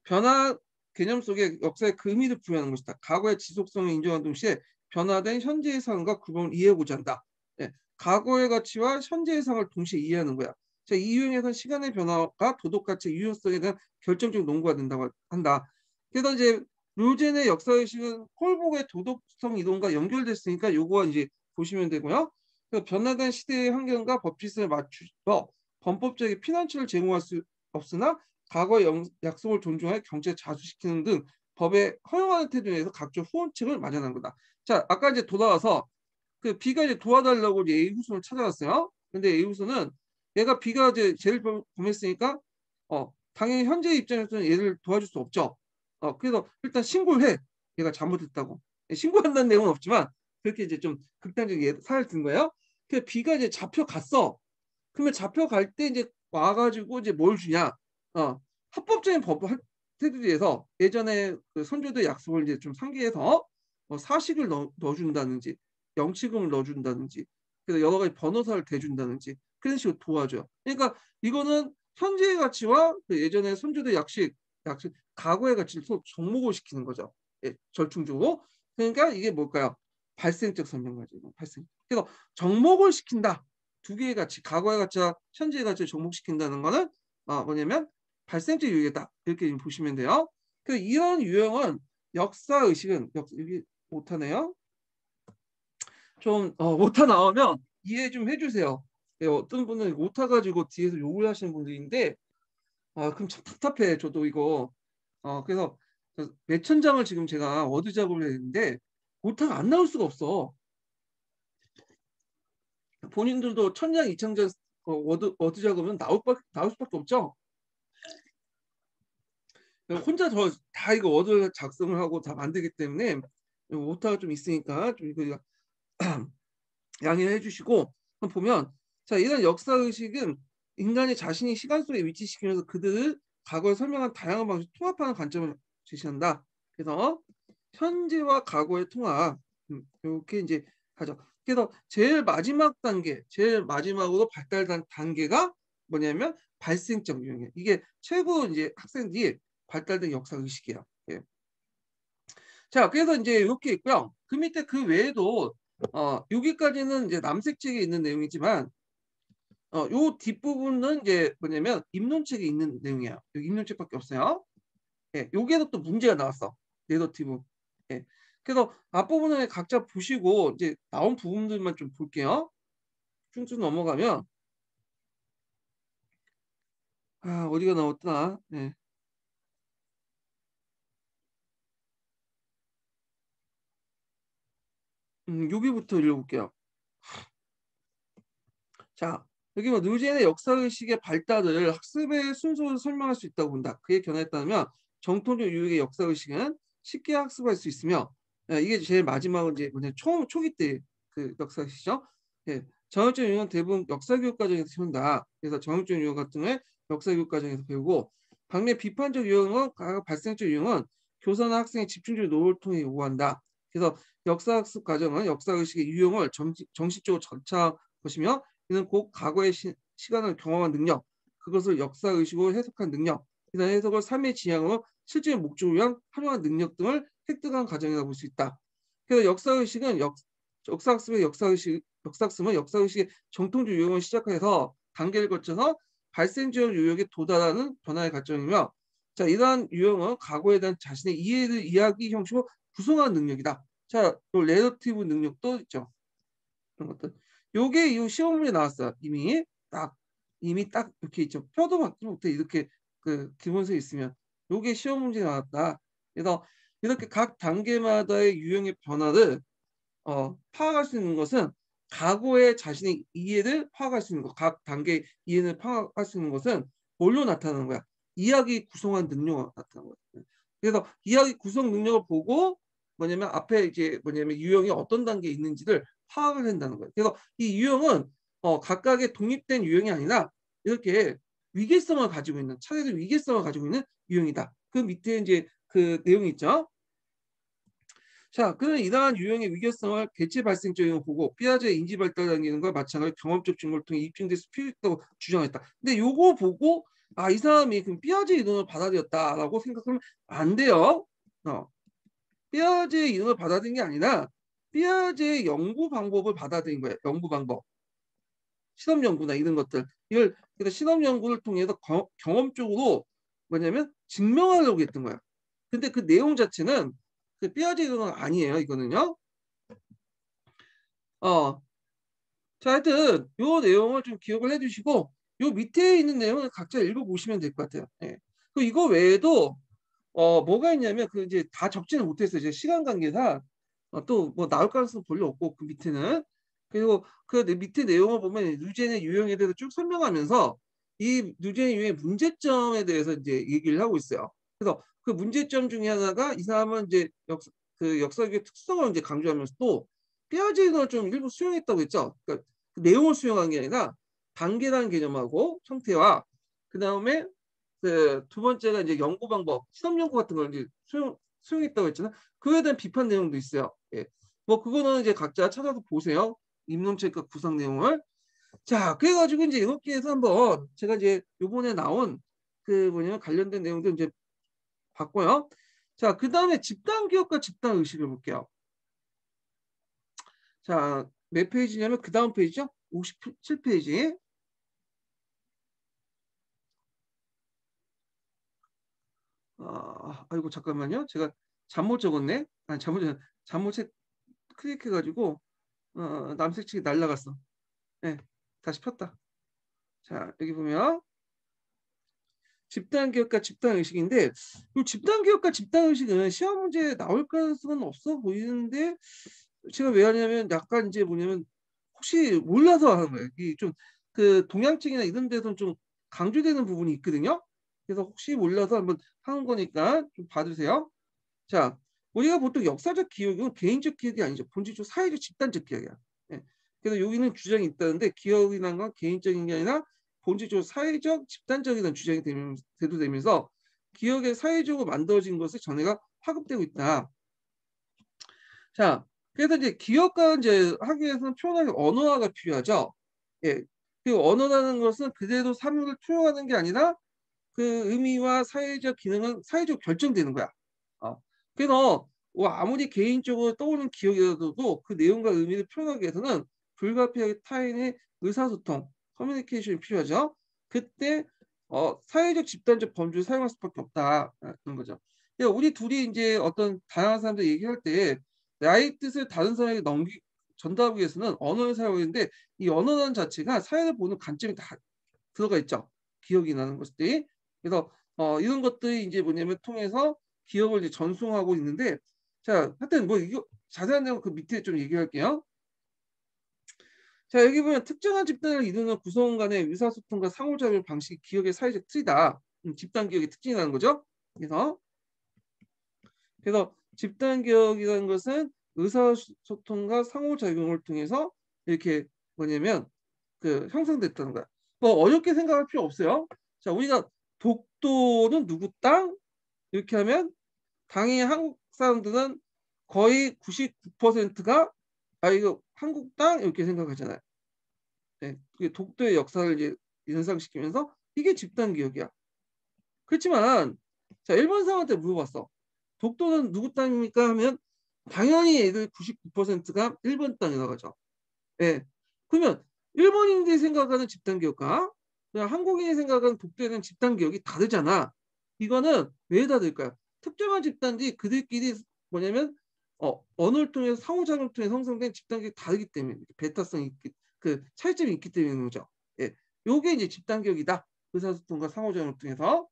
변화 개념 속에 역사의 그 의미를 부여하는 것이다. 과거의 지속성을 인정하는 동시에 변화된 현재의 상황과 구분을 이해하고자 한다. 예. 과거의 가치와 현재의 상황을 동시에 이해하는 거야. 자, 이 유형에서는 시간의 변화가 도덕 가치의 유효성에 대한 결정적 논거가 된다고 한다. 그래서 이제 룰젠의 역사의식은 콜복의 도덕성 이론과 연결됐으니까 요거와 이제 보시면 되고요. 그래서 변화된 시대의 환경과 법질서에 맞추어 범법적인 피난처를 제공할 수 없으나 과거의 약속을 존중하여 경제에 자수시키는 등 법에 허용하는 태도에 대해서 각종 후원책을 마련한 거다. 자, 아까 이제 돌아와서 그 B가 이제 도와달라고 이제 A후손을 찾아갔어요. 근데 A후손은 얘가 B가 이제 죄를 범했으니까 당연히 현재 입장에서는 얘를 도와줄 수 없죠. 그래서 일단 신고를 해. 얘가 잘못했다고. 신고한다는 내용은 없지만 그렇게 이제 좀 극단적인 사례를 든 거예요. 그래서 B가 이제 잡혀갔어. 그러면 잡혀갈 때 이제 와가지고 이제 뭘 주냐? 합법적인 법 테두리에서 예전에 그 선조들 약속을 이제 좀 상기해서 사식을 넣어준다든지 영치금을 넣어준다든지 그래서 여러 가지 변호사를 대준다든지 그런 식으로 도와줘요. 그러니까 이거는 현재의 가치와 그 예전에 선조들 약식 과거의 가치를 서로 접목을 시키는 거죠. 예, 절충적으로. 그러니까 이게 뭘까요? 발생적 설명가지. 발생. 그래서 접목을 시킨다. 두 개의 가치, 과거의 가치와 현재의 가치를 접목시킨다는 거는 뭐냐면 발생적 유형이다. 이렇게 보시면 돼요. 그 이런 유형은 역사 의식은 여기 오타네요. 좀 오타 나오면 이해 좀 해주세요. 예, 어떤 분은 오타 가지고 뒤에서 욕을 하시는 분들인데 그럼 참 답답해. 저도 이거 그래서 몇천 장을 지금 제가 워드 작업을 했는데 오타가 안 나올 수가 없어. 본인들도 천장, 이천장 워드 작업은 나올 수밖에 없죠. 혼자 다 이거 워드 작성을 하고 다 만들기 때문에 오타가 좀 있으니까 좀 이거 양해를 해주시고 보면 자 이런 역사 의식은 인간이 자신이 시간 속에 위치시키면서 그들을 과거에 설명한 다양한 방식 통합하는 관점을 제시한다. 그래서 현재와 과거의 통합 이렇게 이제 하죠. 그래서 제일 마지막 단계, 제일 마지막으로 발달한 단계가 뭐냐면 발생적 유형이에요. 이게 최고 이제 학생들이 발달된 역사 의식이에요. 예. 자, 그래서 이제 이렇게 있고요. 그 밑에 그 외에도 여기까지는 이제 남색책에 있는 내용이지만 요 뒷부분은 이제 뭐냐면 입론책에 있는 내용이에요. 여기 입론책밖에 없어요. 예, 여기에도 또 문제가 나왔어. 내러티브. 예. 그래서 앞부분을 각자 보시고 이제 나온 부분들만 좀 볼게요. 쭉쭉 넘어가면 어디가 나왔더라. 예. 여기부터 읽어볼게요. 자, 여기 뭐 누젠의 역사의식의 발달을 학습의 순서로 설명할 수 있다고 본다. 그에 견했다면 정통적 유형의 역사의식은 쉽게 학습할 수 있으며 이게 제일 마지막은 이제 뭐냐 초기 때 그 역사의식이죠. 예, 정형적 유형은 대부분 역사교육 과정에서 배운다. 그래서 정형적 유형 같은 경우에 역사교육 과정에서 배우고 반면 비판적 유형은 발생적 유형은 교사나 학생의 집중적 노력을 통해 요구한다. 그래서 역사학습 과정은 역사의식의 유형을 정식적으로 절차할 것이며 이는 곧 과거의 시간을 경험한 능력, 그것을 역사의식으로 해석한 능력, 이런 해석을 삶의 지향으로 실제의 목적을 위한 활용한 능력 등을 획득한 과정이라고 볼 수 있다. 그래서 역사의식은 역사학습은 역사의식의 정통적 유형을 시작해서 단계를 거쳐서 발생적 유형에 도달하는 변화의 과정이며 자, 이러한 유형은 과거에 대한 자신의 이해를 이야기 형식으로 구성하는 능력이다. 자, 또 레러티브 능력도 있죠. 그런 것들. 요게 이 시험 문제 나왔어요. 이미 딱 이렇게 있죠. 펴도 받지 못해 이렇게 그 기본서에 있으면 요게 시험 문제 나왔다. 그래서 이렇게 각 단계마다의 유형의 변화를 파악할 수 있는 것은 과거의 자신의 이해를 파악할 수 있는 것, 각 단계 이해를 파악할 수 있는 것은 뭘로 나타나는 거야? 이야기 구성한 능력으로 나타나는 거야. 그래서 이야기 구성 능력을 보고 뭐냐면 앞에 이제 뭐냐면 유형이 어떤 단계에 있는지를 파악을 한다는 거예요. 그래서 이 유형은 각각의 독립된 유형이 아니라 이렇게 위계성을 가지고 있는 차례적 위계성을 가지고 있는 유형이다. 그 밑에 이제 그 내용이 있죠. 자, 그는 이러한 유형의 위계성을 개체 발생적인 보고 피아제의 인지 발달 단계과 마찬가지로 경험적 증거를 통해 입증될 수 필요했다고 주장했다. 근데 요거 보고 이 사람이 그럼 피아제 이론을 받아들였다라고 생각하면 안 돼요. 피아제 이론을 받아들인 게 아니라 피아제의 연구 방법을 받아들인 거예요. 연구 방법. 실험 연구나 이런 것들. 이걸 그래서 실험 연구를 통해서 경험적으로 뭐냐면 증명하려고 했던 거야. 근데 그 내용 자체는 그 피아제 이론은 아니에요. 이거는요. 어, 자, 하여튼 요 내용을 좀 기억을 해주시고 요 밑에 있는 내용을 각자 읽어보시면 될 것 같아요. 예. 그 이거 외에도 뭐가 있냐면 그 이제 다 적지는 못했어요. 이제 시간 관계상 또 뭐 나올 가능성 별로 없고 그 밑에는 그리고 그 밑에 내용을 보면 누젠의 유형에 대해서 쭉 설명하면서 이 누젠의 유형의 문제점에 대해서 이제 얘기를 하고 있어요. 그래서 그 문제점 중에 하나가 이 사람은 이제 그 역사적인 특성을 이제 강조하면서 또 피아제를 좀 일부 수용했다고 했죠. 그러니까 그 내용을 수용한 게 아니라 단계라는 개념하고 형태와 그 다음에 그 두 번째가 이제 연구 방법, 실험 연구 같은 걸 이제 수용했다고 했잖아. 그에 대한 비판 내용도 있어요. 예. 뭐 그거는 이제 각자 찾아서 보세요. 입론책과 구상 내용을. 자, 그래가지고 이제 이렇게 해서 한번 제가 이제 요번에 나온 그 뭐냐면 관련된 내용도 이제 봤고요. 자, 그 다음에 집단 기억과 집단 의식을 볼게요. 자, 몇 페이지냐면 그 다음 페이지죠? 57페이지. 아이고 잠깐만요. 제가 잘못 적었네. 잘못 클릭해가지고 남색책이 날라갔어. 네, 다시 폈다. 자, 여기 보면 집단 기억과 집단 의식인데 이 집단 기억과 집단 의식은 시험 문제에 나올 가능성은 없어 보이는데 제가 왜 하냐면 약간 이제 뭐냐면 혹시 몰라서 하는 거예요. 이 좀 그 동양책이나 이런 데서는 좀 강조되는 부분이 있거든요. 그래서 혹시 몰라서 한번 하는 거니까 좀 봐주세요. 자, 우리가 보통 역사적 기억은 개인적 기억이 아니죠. 본질적 사회적 집단적 기억이야. 예. 그래서 여기는 주장이 있다는데 기억이라는 건 개인적인 게 아니라 본질적으로 사회적 집단적이라는 주장이 대두되면서 기억의 사회적으로 만들어진 것을 전해가 파급되고 있다. 자, 그래서 이제 기억과 이제 하기 위해서는 표현하기 언어화가 필요하죠. 예. 그 언어라는 것은 그대로 사물을 투영하는 게 아니라 그 의미와 사회적 기능은 사회적으로 결정되는 거야. 그래서 뭐 아무리 개인적으로 떠오르는 기억이라도 그 내용과 의미를 표현하기 위해서는 불가피하게 타인의 의사소통, 커뮤니케이션이 필요하죠. 그때 사회적 집단적 범주를 사용할 수밖에 없다는 거죠. 그러니까 우리 둘이 이제 어떤 다양한 사람들 얘기할 때 나의 뜻을 다른 사람에게 전달하기 위해서는 언어를 사용하는데 이 언어라는 자체가 사회를 보는 관점이 다 들어가 있죠. 기억이 나는 것들이. 그래서 이런 것들이 이제 뭐냐면 통해서 기억을 이제 전송하고 있는데 자, 하여튼 뭐 이거 자세한 내용 그 밑에 좀 얘기할게요. 자, 여기 보면 특정한 집단을 이루는 구성원 간의 의사소통과 상호작용 방식이 기억의 사회적 틀이다. 집단 기억의 특징이라는 거죠. 그래서 집단 기억이라는 것은 의사소통과 상호작용을 통해서 이렇게 뭐냐면 그 형성됐다는 거야. 뭐 어렵게 생각할 필요 없어요. 자, 우리가 독도는 누구 땅? 이렇게 하면 당연히 한국 사람들은 거의 99%가 이거 한국 땅 이렇게 생각하잖아요. 네, 그게 독도의 역사를 이제 연상시키면서 이게 집단 기억이야. 그렇지만 자, 일본 사람한테 물어봤어. 독도는 누구 땅입니까? 하면 당연히 애들 99%가 일본 땅이라고 하죠. 예. 그러면 일본인들이 생각하는 집단 기억과 그냥 한국인이 생각하는 독도에 대한 집단 기억이 다르잖아. 이거는 왜 다를까요? 특정한 집단들이 그들끼리 뭐냐면 언어를 통해서 상호작용을 통해 형성된 집단 기억이 다르기 때문에 베타성이 그 차이점이 있기 때문인 거죠. 예. 요게 이제 집단 기억이다. 의사소통과 상호작용을 통해서.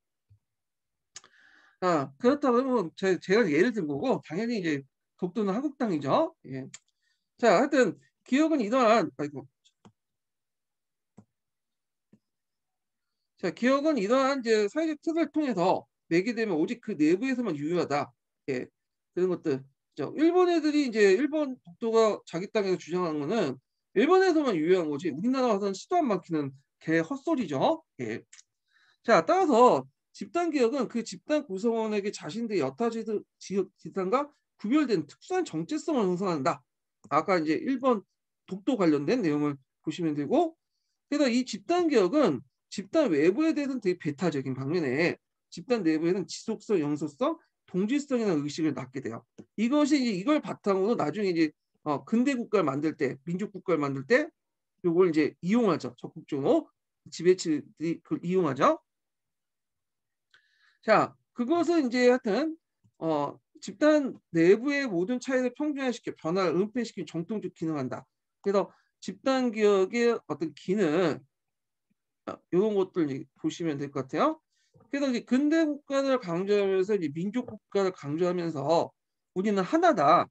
그렇다고 하면 제가 예를 든 거고 당연히 이제 독도는 한국 땅이죠. 예. 자, 하여튼 기억은 이러한 아이고. 자, 기억은 이러한 이제 사회적 틀을 통해서 매개되면 오직 그 내부에서만 유효하다. 예. 그런 것들. 일본 애들이 이제 일본 독도가 자기 땅에서 주장한 거는 일본에서만 유효한 거지 우리나라 와서는 시도 안 막히는 개 헛소리죠. 예. 자, 따라서 집단 기억은 그 집단 구성원에게 자신들의 여타 지역 집단과 구별된 특수한 정체성을 형성한다. 아까 이제 1번 독도 관련된 내용을 보시면 되고, 그래서 이 집단 기억은 집단 외부에 대해서는 되게 배타적인 반면에 집단 내부에는 지속성, 영속성, 동질성이라는 의식을 낳게 돼요. 이것이 이제 이걸 바탕으로 나중에 이제 근대 국가를 만들 때, 민족 국가를 만들 때 요걸 이제 이용하죠. 적극적으로 지배층들이 그걸 이용하죠. 자, 그것은 이제 하여튼 집단 내부의 모든 차이를 평준화시켜 변화를 은폐시키는 정통적 기능한다. 그래서 집단 기억의 어떤 기능 이런 것들 보시면 될 것 같아요. 그래서 이제 근대 국가를 강조하면서 이제 민족 국가를 강조하면서 우리는 하나다.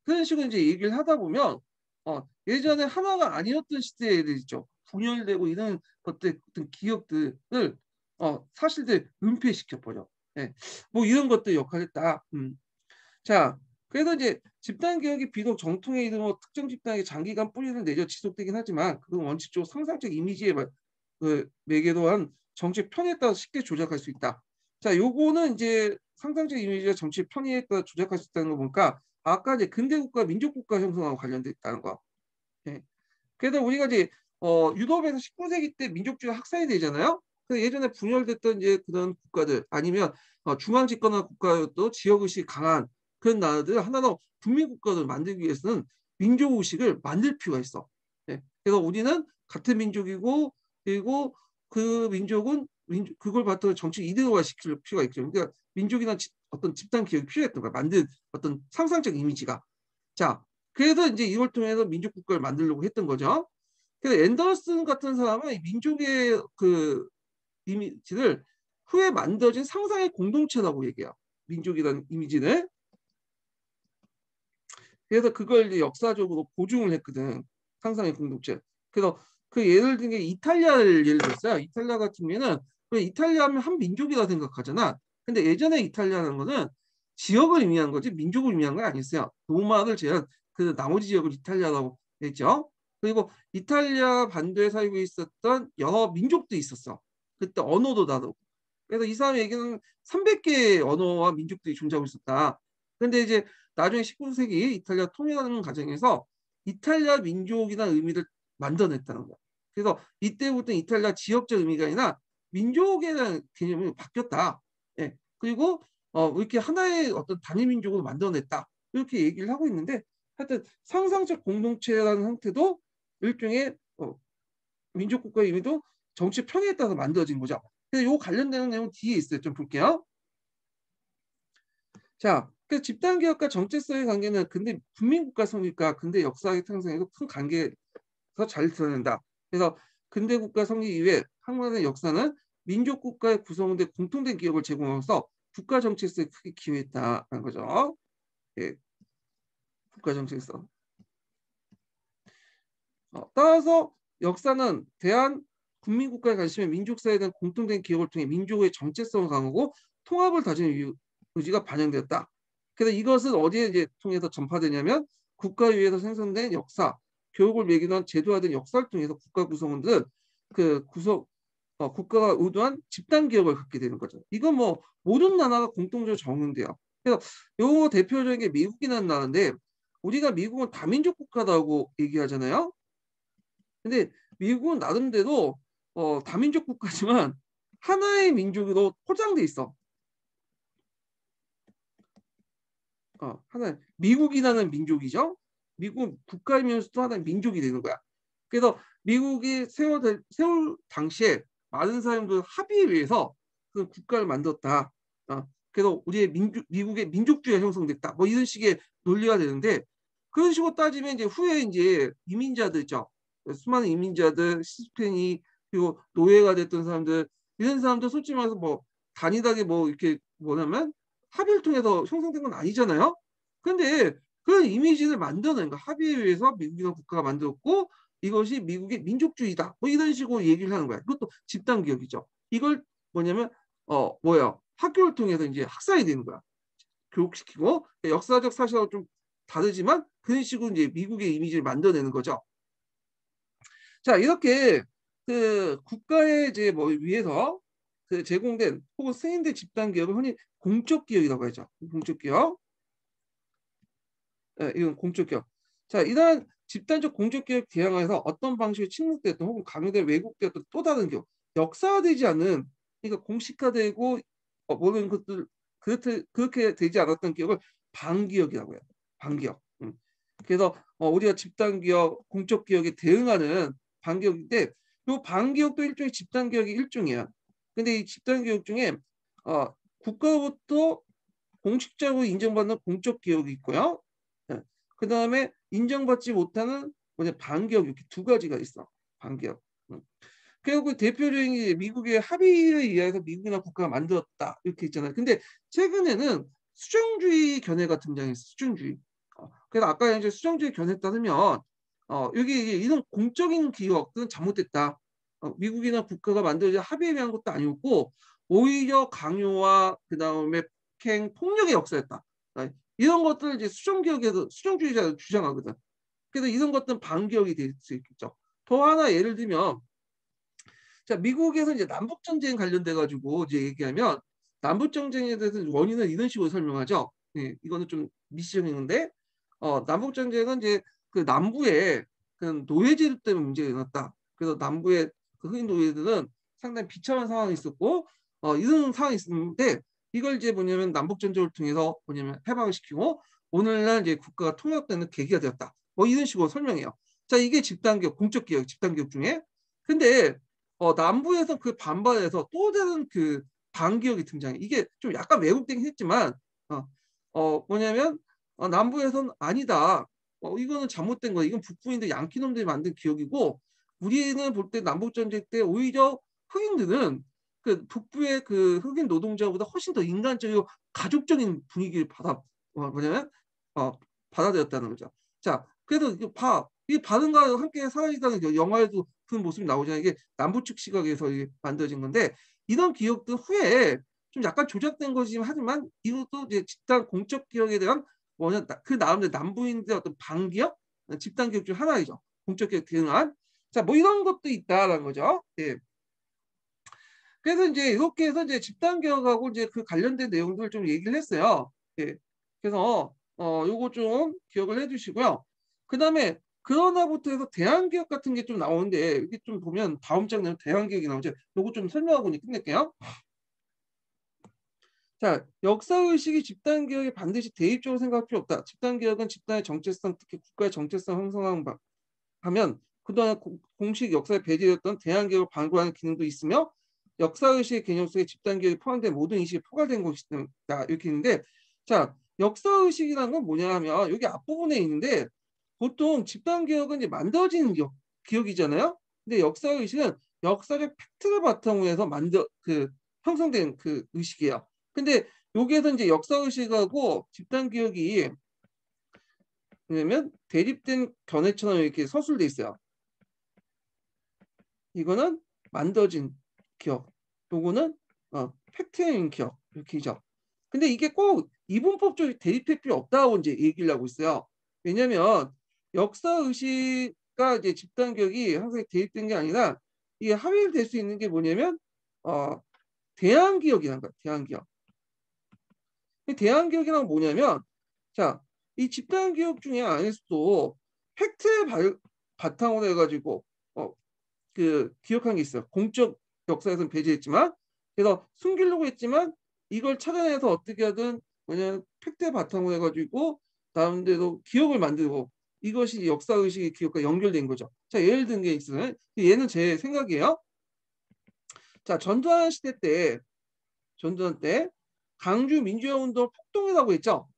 그런 식으로 이제 얘기를 하다 보면 예전에 하나가 아니었던 시대들 있죠. 분열되고 이런 것들 어떤 기억들을 사실들 은폐시켜 버려. 예. 뭐 이런 것들 역할을 했다. 자, 그래서 이제 집단 개혁이 비록 정통에 이르고 특정 집단에게 장기간 뿌리를 내려 지속되긴 하지만 그건 원칙적으로 상상적 이미지에 그 매개로 한 정치 편의에 따라 쉽게 조작할 수 있다. 자, 요거는 이제 상상적 이미지가 정치 편의에 따라 조작할 수 있다는 거 보니까 아까 이제 근대국가, 민족국가 형성하고 관련돼 있다는 거. 예. 그래서 우리가 이제 유럽에서 19세기 때 민족주의가 학살이 되잖아요. 그 예전에 분열됐던 이제 그런 국가들 아니면 중앙 집권한 국가여도 지역의식이 강한 그런 나라들 하나로 국민국가를 만들기 위해서는 민족의식을 만들 필요가 있어. 예. 그래서 우리는 같은 민족이고 그리고 그 민족은 그걸 바탕으로 정치 이데올화 시킬 필요가 있죠. 그러니까 민족이나 어떤 집단 기억이 필요했던 거야. 만든 어떤 상상적 이미지가. 자, 그래서 이제 이걸 통해서 민족국가를 만들려고 했던 거죠. 그래서 앤더슨 같은 사람은 민족의 그 이미지를 후에 만들어진 상상의 공동체라고 얘기해요. 민족이라는 이미지를. 그래서 그걸 이제 역사적으로 보증을 했거든. 상상의 공동체. 그래서 그 예를 든 게 이탈리아를 예를 들었어요. 이탈리아 같은 경우에는 이탈리아 하면 한 민족이라 생각하잖아. 근데 예전에 이탈리아라는 거는 지역을 의미한 거지 민족을 의미한 건 아니었어요. 로마를 제한 그 나머지 지역을 이탈리아라고 했죠. 그리고 이탈리아 반도에 살고 있었던 여러 민족도 있었어. 그때 언어도 다르고. 그래서 이 사람 얘기는 300개의 언어와 민족들이 존재하고 있었다. 근데 이제 나중에 19세기 이탈리아 통일하는 과정에서 이탈리아 민족이라는 의미를 만들어냈다는 거야. 그래서 이때부터 이탈리아 지역적 의미가 아니라 민족에 대한 개념이 바뀌었다. 예. 그리고 이렇게 하나의 어떤 단일 민족으로 만들어냈다. 이렇게 얘기를 하고 있는데 하여튼 상상적 공동체라는 형태도 일종의 민족 국가의 의미도 정치 편의에 따라서 만들어진 거죠. 그래서 요 관련되는 내용 뒤에 있어요. 좀 볼게요. 자, 그 집단 기업과 정체성의 관계는 근대 국민국가 성립과 근대 역사의 탄생에서 큰 관계에서 잘 드러낸다. 그래서 근대 국가 성립 이후에 한국의 역사는 민족 국가의 구성된 공통된 기업을 제공하면서 국가 정체성에 크게 기여했다는 거죠. 예, 국가 정체성. 따라서 역사는 대한 국민국가의 관심에 민족사에 대한 공통된 기업을 통해 민족의 정체성을 강화하고 통합을 다지는 의지가 반영되었다. 그래서 이것은 어디에 이제 통해서 전파되냐면 국가위에서 생성된 역사, 교육을 매개로 한 제도화된 역사를 통해서 국가 구성원들은 그 국가가 의도한 집단 기업을 갖게 되는 거죠. 이건 뭐 모든 나라가 공통적으로 적용돼요. 그래서 요 대표적인 게 미국이라는 나라인데 우리가 미국은 다민족 국가라고 얘기하잖아요. 근데 미국은 나름대로 다민족 국가지만 하나의 민족으로 포장돼 있어. 하나 미국이라는 민족이죠. 미국 국가이면서도 하나의 민족이 되는 거야. 그래서 미국이 세울 당시에 많은 사람들 합의에 의해서 그 국가를 만들었다. 그래서 우리의 미국의 민족주의가 형성됐다. 뭐 이런 식의 논리가 되는데 그런 식으로 따지면 이제 후에 이제 이민자들 있죠. 수많은 이민자들, 히스패닉 그리고 노예가 됐던 사람들 이런 사람들 솔직히 말해서 뭐 단일하게 뭐 이렇게 뭐냐면 합의를 통해서 형성된 건 아니잖아요. 근데 그 이미지를 만드는 거 합의에 의해서 미국이나 국가가 만들었고 이것이 미국의 민족주의다. 뭐 이런 식으로 얘기를 하는 거야. 이것도 집단 기억이죠. 이걸 뭐냐면 학교를 통해서 이제 학살이 되는 거야. 교육시키고 역사적 사실하고 좀 다르지만 그런 식으로 이제 미국의 이미지를 만들어내는 거죠. 자, 이렇게 그 국가의 이제 뭐 위에서 그 제공된 혹은 승인된 집단 기업을 흔히 공적 기업이라고 하죠. 공적 기업. 이건 공적 기업. 자, 이러한 집단적 공적 기업 대항하에서 어떤 방식으로 침묵되었던 혹은 강요된 왜곡되었던 또 다른 기업, 역사화되지 않은 그러니까 공식화되고 모든 것들 그렇게 되지 않았던 기업을 반기업이라고 해요. 반기업. 그래서 우리가 집단 기업, 공적 기업에 대응하는 반기업인데 이 반기업도 일종의 집단 기업의 일종이야. 근데 이 집단 기업 중에 국가로부터 공식적으로 인정받는 공적 기업이 있고요. 그 다음에 인정받지 못하는 반기업 이렇게 두 가지가 있어. 반기업. 그리고 그 대표적인 미국의 합의에 의해서 미국이나 국가가 만들었다 이렇게 있잖아요. 근데 최근에는 수정주의 견해가 등장했어. 수정주의. 그래서 아까 이제 수정주의 견해 따르면 여기 이런 공적인 기업은 잘못됐다. 미국이나 국가가 만들어진 합의에 의한 것도 아니었고 오히려 강요와 그 다음에 폭행, 폭력의 역사였다. 이런 것들을 이제 수정기억에서 수정주의자가 주장하거든. 그래서 이런 것들은 반기억이 될 수 있겠죠. 더 하나 예를 들면 자, 미국에서 이제 남북 전쟁 관련돼 가지고 이제 얘기하면 남북 전쟁에 대해서 원인은 이런 식으로 설명하죠. 예, 이거는 좀 미시적인 건데 남북 전쟁은 이제 그 남부에 그 노예제도 때문에 문제가 일어났다. 그래서 남부의 그 흑인 노예들은 상당히 비참한 상황이 있었고 이런 상황이 있었는데 이걸 이제 뭐냐면 남북 전쟁을 통해서 뭐냐면 해방을 시키고 오늘날 이제 국가가 통합되는 계기가 되었다. 뭐 이런 식으로 설명해요. 자, 이게 집단기업, 공적 기업, 집단기업 중에 근데 남부에서 그 반발해서 또 다른 그 반기업이 등장해. 이게 좀 약간 왜곡되긴 했지만 뭐냐면 남부에서는 아니다. 이거는 잘못된 거야. 이건 북부인들 양키놈들이 만든 기억이고 우리는 볼 때 남북전쟁 때 오히려 흑인들은 그 북부의 그 흑인 노동자보다 훨씬 더 인간적이고 가족적인 분위기를 뭐냐면 어, 받아들였다는 거죠. 자, 그래도 이거 이 바른과 함께 사라지다는 영화에도 그 모습이 나오잖아요. 이게 남부측 시각에서 만들어진 건데 이런 기억도 후에 좀 약간 조작된 거지만 하지만 이것도 이제 집단 공적 기억에 대한 뭐냐 그 다음에 남부인들의 어떤 반기업 집단 기억 중 하나이죠. 공적 기억 대응한 자 뭐 이런 것도 있다라는 거죠. 예. 그래서 이제 이렇게 해서 이제 집단 기억하고 이제 그 관련된 내용들을 좀 얘기를 했어요. 예. 그래서 요거 좀 기억을 해주시고요. 그 다음에 그러나부터 해서 대안기억 같은 게 좀 나오는데 이게 좀 보면 다음 장면 대안기억이 나오죠. 요거 좀 설명하고 끝낼게요. 자, 역사의식이 집단기억에 반드시 대입적으로 생각할 필요 없다. 집단기억은 집단의 정체성, 특히 국가의 정체성 형성하면 그동안 공식 역사에 배제되었던 대안기억을 반고하는 기능도 있으며 역사의식의 개념 속에 집단기억이 포함된 모든 인식이 포괄된 것이다. 이렇게 있는데 자, 역사의식이라는 건 뭐냐 하면 여기 앞부분에 있는데 보통 집단기억은 이제 만들어지는 기억이잖아요. 근데 역사의식은 역사적 팩트를 바탕으로 해서 형성된 그 의식이에요. 근데 여기에서 이제 역사의식하고 집단기억이 왜냐면 대립된 견해처럼 이렇게 서술돼 있어요. 이거는 만들어진 기억, 요거는 팩트인 기억 이렇게죠. 근데 이게 꼭 이분법적으로 대립할 필요 없다고 이제 얘기를 하고 있어요. 왜냐하면 역사의식과 이제 집단기억이 항상 대립된 게 아니라 이게 합의될 수 있는 게 뭐냐면 대안기억이라는 거야. 대안기억. 대안기억이란 뭐냐면 자, 이 집단기억 중에 안에서도 팩트에 바탕으로 해가지고 그 기억한 게 있어요. 공적 역사에서는 배제했지만 그래서 숨기려고 했지만 이걸 찾아내서 어떻게 하든 뭐냐면 팩트에 바탕으로 해가지고 나름대로 기억을 만들고 이것이 역사의식의 기억과 연결된 거죠. 자, 예를 든 게 있어요. 얘는 제 생각이에요. 자, 전두환 때 강주 민주화 운동 폭동이라고 했죠.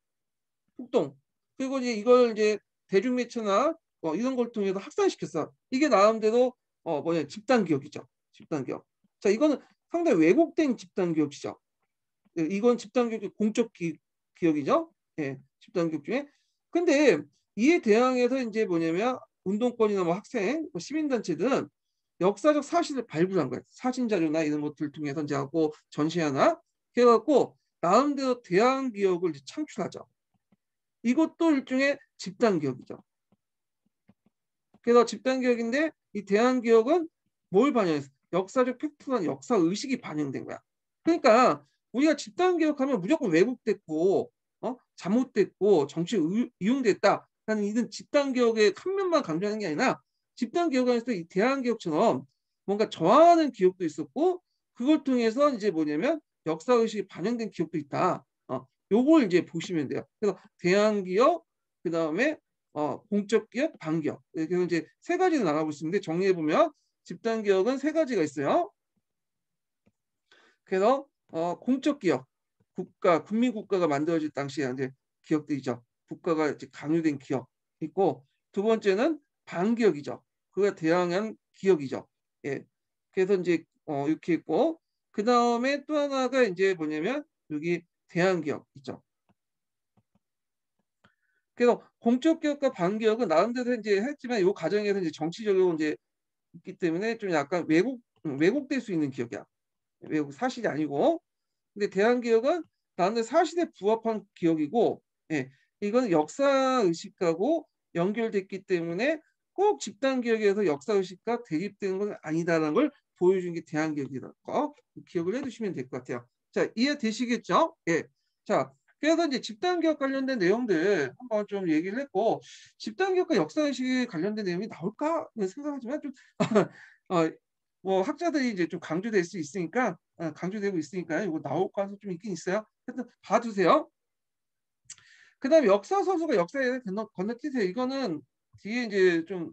폭동. 그리고 이제 이걸 이제 대중매체나 이런 걸 통해서 확산시켰어. 이게 나름대로 집단 기억이죠. 집단 기억. 자, 이거는 상당히 왜곡된 집단 기억이죠. 이건 집단교육 공적 기억이죠. 예, 집단교육 중에. 근데 이에 대항해서 이제 뭐냐면 운동권이나 뭐 학생, 뭐 시민단체들은 역사적 사실을 발굴한 거예요. 사진 자료나 이런 것들 통해서 이제 하고 전시하나 해갖고 나름대로 대항 기억을 이제 창출하죠. 이것도 일종의 집단 기억이죠. 그래서 집단 기억인데 이 대항 기억은 뭘 반영했어? 역사적 팩트나 역사 의식이 반영된 거야. 그러니까 우리가 집단 기억하면 무조건 왜곡됐고 잘못됐고 정치 이용됐다라는 이런 집단 기억의 한 면만 강조하는 게 아니라 집단 기억 안에서 이 대항 기억처럼 뭔가 저항하는 기억도 있었고 그걸 통해서 이제 뭐냐면 역사 의식이 반영된 기억도 있다. 요걸 이제 보시면 돼요. 그래서 대항 기억, 그 다음에 공적 기억, 반기억. 그래서 이제 세 가지로 나눠볼 수 있는데 정리해 보면 집단 기억은 세 가지가 있어요. 그래서 공적 기억, 국민 국가가 만들어질 당시에 이제 기억들이죠. 국가가 이제 강요된 기억 있고 두 번째는 반기억이죠. 그가 대항한 기억이죠. 예. 그래서 이제 이렇게 있고 그 다음에 또 하나가 이제 뭐냐면 여기 대항 기억 있죠. 그래서 공적 기억과 반기억은 나름대로 이제 했지만 이 과정에서 이제 정치적으로 이제 있기 때문에 좀 약간 왜곡될 수 있는 기억이야. 외국 사실이 아니고. 근데 대한 기억은 나는 사실에 부합한 기억이고, 예, 이건 역사 의식하고 연결됐기 때문에 꼭 집단 기억에서 역사 의식과 대립되는 건 아니다라는 걸 보여준 게 대한 기억이라고 기억을 해두시면 될 것 같아요. 자, 이해되시겠죠? 예. 자, 그래서 이제 집단 기억 관련된 내용들 한번 좀 얘기를 했고, 집단 기억과 역사 의식에 관련된 내용이 나올까 생각하지만 좀 어, 뭐 학자들이 이제 좀 강조될 수 있으니까 강조되고 있으니까 이거 나올 가능성이 좀 있긴 있어요. 하여튼 봐두세요. 그다음에 역사 서술과 역사에 건너뛰세요. 이거는 뒤에 이제 좀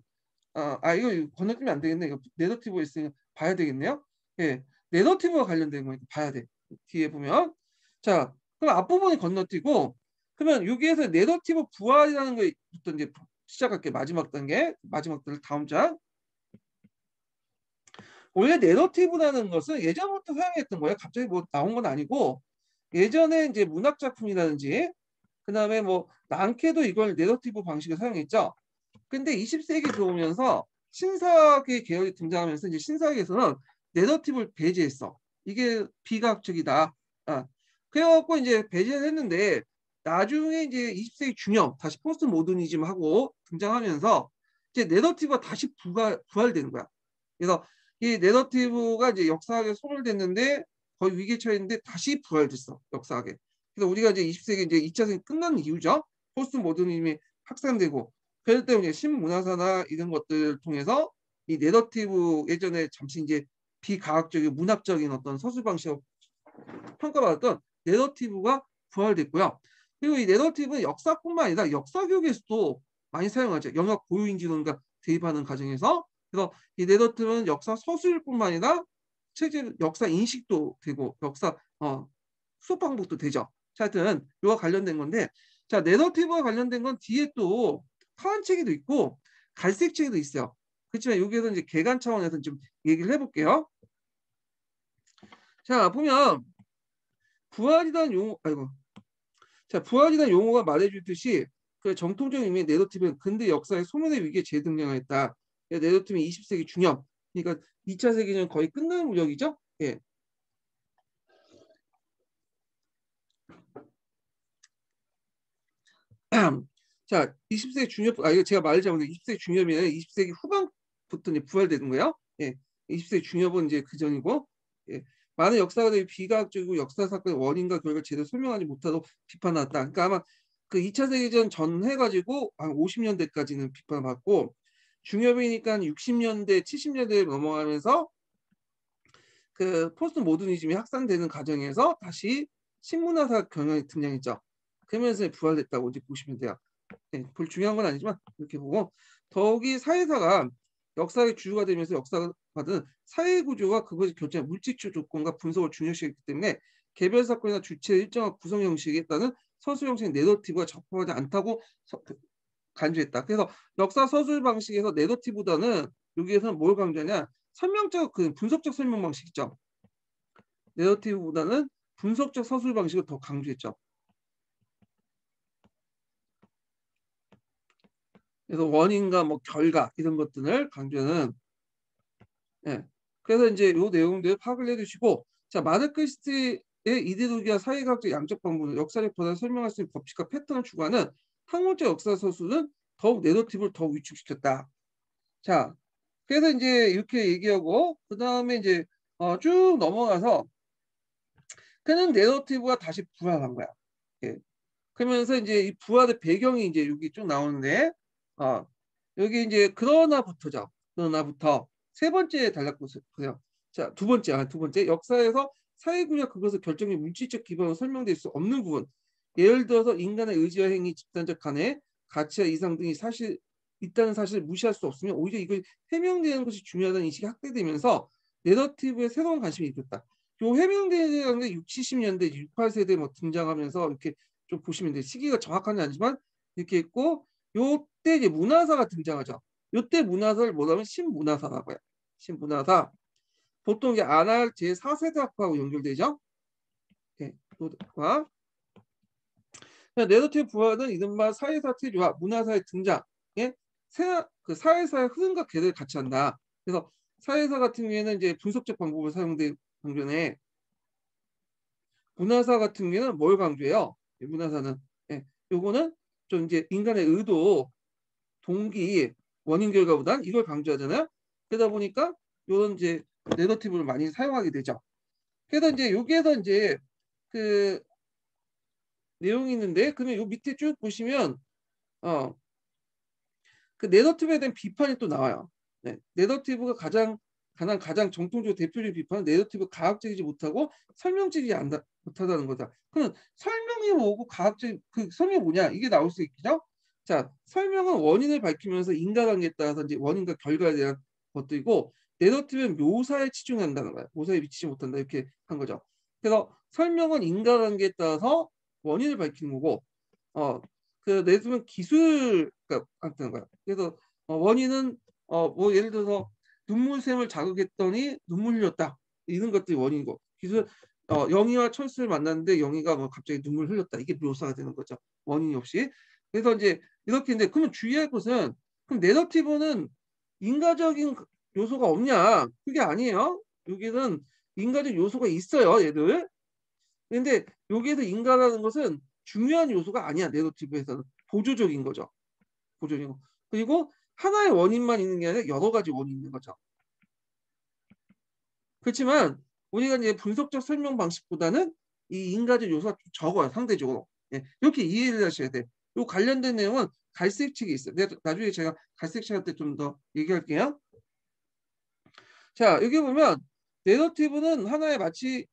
이거 건너뛰면 안 되겠네. 이거 내러티브가 있으니까 봐야 되겠네요. 예, 내러티브와 관련된 거니까 봐야 돼. 뒤에 보면 자 그럼 앞부분이 건너뛰고 그러면 여기에서 내러티브 부활이라는 거부터 이제 시작할게. 마지막 단계 마지막 단계 다음 장. 원래 내러티브라는 것은 예전부터 사용했던 거예요. 갑자기 뭐 나온 건 아니고 예전에 이제 문학 작품이라든지 그다음에 뭐 랑케도 이걸 내러티브 방식을 사용했죠. 근데 20세기 들어오면서 신사학의 계열이 등장하면서 이제 신사학에서는 내러티브를 배제했어. 이게 비과학적이다. 그래갖고 이제 배제를 했는데 나중에 이제 20세기 중엽 다시 포스트 모더니즘하고 등장하면서 이제 내러티브가 다시 부활되는 거야. 그래서 이 내러티브가 이제 역사학에 소멸됐는데 거의 위기에 처했는데 다시 부활됐어. 역사학에. 그래서 우리가 이제 20세기 이제 2차 세계 끝난 이유죠. 포스트 모더니즘이 확산되고 그럴 때 이제 신문화사나 이런 것들 통해서 이 내러티브 예전에 잠시 이제 비과학적인 문학적인 어떤 서술 방식으로 평가받았던 내러티브가 부활됐고요. 그리고 이 내러티브는 역사뿐만 아니라 역사 교육에서도 많이 사용하죠. 영역 고유인지론과 대입하는 과정에서 그래서 이 내러티브는 역사 서술뿐만 아니라 체제 역사 인식도 되고 역사 수업 방법도 되죠. 자, 하여튼 이와 관련된 건데 자 내러티브와 관련된 건 뒤에 또 파란책에도 있고 갈색책에도 있어요. 그렇지만 여기에서 이제 개관 차원에서 좀 얘기를 해볼게요. 자 보면 부활이라는 용어 아이고 자 부활이라는 용어가 말해주듯이 그 정통적인 의미의 내러티브는 근대 역사의 소멸의 위기에 재등장했다. 내러티브는 20세기 중엽 그러니까 2차 세계는 거의 끝난 무렵이죠. 예. 자, 20세기 중엽, 이거 제가 말을 잘못해 20세기 중엽이 아니라 20세기 후반부터 이제 부활되는 거예요. 예. 20세기 중엽은 이제 그 전이고, 예. 많은 역사가들이 비과학적이고 역사 사건의 원인과 결과를 제대로 설명하지 못하도록 비판받았다. 그러니까 아마 그 2차 세계전 전해가지고 한 50년대까지는 비판을 받고, 중엽이니까 60년대, 70년대에 넘어가면서 그 포스트 모더니즘이 확산되는 과정에서 다시 신문화사 경향이 등장했죠. 그러면서 부활됐다고 이제 보시면 돼요. 네, 볼 중요한 건 아니지만 이렇게 보고 더욱이 사회사가 역사의 주류가 되면서 역사가 받은 사회 구조와 그것이 결정한 물질적 조건과 분석을 중요시했기 때문에 개별 사건이나 주체의 일정한 구성 형식에 따른 서술 형식 내러티브가 적합하지 않다고 간주했다. 그래서 역사 서술 방식에서 내러티브보다는 여기에서는 뭘 강조하냐 설명적 그 분석적 설명 방식 있죠. 내러티브보다는 분석적 서술 방식을 더 강조했죠. 그래서 원인과 뭐 결과 이런 것들을 강조하는 예. 그래서 이제 요 내용들 파악을 해두시고 자 마르크시스트의 이데올로기와 사회과학적 양적 방법은 역사적 변화를 설명할 수 있는 법칙과 패턴을 추구하는 학문적 역사 서술은 더욱 내러티브를 더욱 위축시켰다. 자 그래서 이제 이렇게 얘기하고 그 다음에 이제 쭉 넘어가서 그는 내러티브가 다시 부활한 거야. 예. 그러면서 이제 이 부활의 배경이 이제 여기 쭉 나오는데 어, 여기 이제 그러나부터죠. 그러나부터 세 번째 단락 보세요. 자, 두 번째 역사에서 사회구조 그것을 결정의 물질적 기반으로 설명될 수 없는 부분. 예를 들어서 인간의 의지와 행위, 집단적 간의 가치와 이상 등이 사실 있다는 사실을 무시할 수 없으며 오히려 이걸 해명되는 것이 중요하다는 인식이 확대되면서 내러티브에 새로운 관심이 있었다. 요 해명되는 게 6, 70년대 6, 8세대 뭐 등장하면서 이렇게 좀 보시면 돼요. 시기가 정확하지 않지만 이렇게 있고 요때 이제 문화사가 등장하죠. 요때 문화사를 뭐라면 신문화사라고 해요. 신문화사. 보통 이게 아날 제4세대 학파하고 연결되죠. 네, 과 내러티브 부활은 이른바 사회사 태조와 문화사의 등장에 그 사회사의 흐름과 궤를 같이 한다. 그래서 사회사 같은 경우에는 이제 분석적 방법을 사용된 방면에 문화사 같은 경우에는 뭘 강조해요? 문화사는 요거는 좀 이제 인간의 의도, 동기, 원인 결과보단 이걸 강조하잖아요. 그러다 보니까 요런 이제 내러티브를 많이 사용하게 되죠. 그래서 이제 여기에서 이제 그 내용이 있는데 그러면 요 밑에 쭉 보시면 그 내러티브에 대한 비판이 또 나와요. 네, 내러티브가 가장 정통적으로 대표적인 비판은 내러티브 과학적이지 못하고 설명적이지 못하다는 거다. 그럼 설명이 뭐고 과학적 그 설명이 뭐냐 이게 나올 수 있겠죠? 자 설명은 원인을 밝히면서 인과관계에 따라서 이제 원인과 결과에 대한 것들이고 내러티브는 묘사에 치중한다는 거야. 묘사에 미치지 못한다 이렇게 한 거죠. 그래서 설명은 인과관계에 따라서 원인을 밝히는 거고 그 내주면 기술가 같은 거야. 그래서 원인은 뭐 예를 들어서 눈물샘을 자극했더니 눈물 흘렸다. 이런 것들이 원인이고 기술 영희와 철수를 만났는데 영희가 뭐 갑자기 눈물 흘렸다. 이게 묘사가 되는 거죠. 원인이 없이. 그래서 이제 이렇게 인데 그러면 주의할 것은 그럼 내러티브는 인과적인 요소가 없냐? 그게 아니에요. 여기는 인과적 요소가 있어요. 얘들. 근데 여기에서 인과라는 것은 중요한 요소가 아니야. 내러티브에서는 보조적인 거죠. 보조적인 거. 그리고 하나의 원인만 있는 게 아니라 여러 가지 원인이 있는 거죠. 그렇지만 우리가 이제 분석적 설명 방식보다는 이 인과적 요소가 좀 적어요. 상대적으로. 예, 이렇게 이해를 하셔야 돼. 요 관련된 내용은 갈색책이 있어요. 나중에 제가 갈색책 할 때 좀 더 얘기할게요. 자, 여기 보면 내러티브는 하나의 마치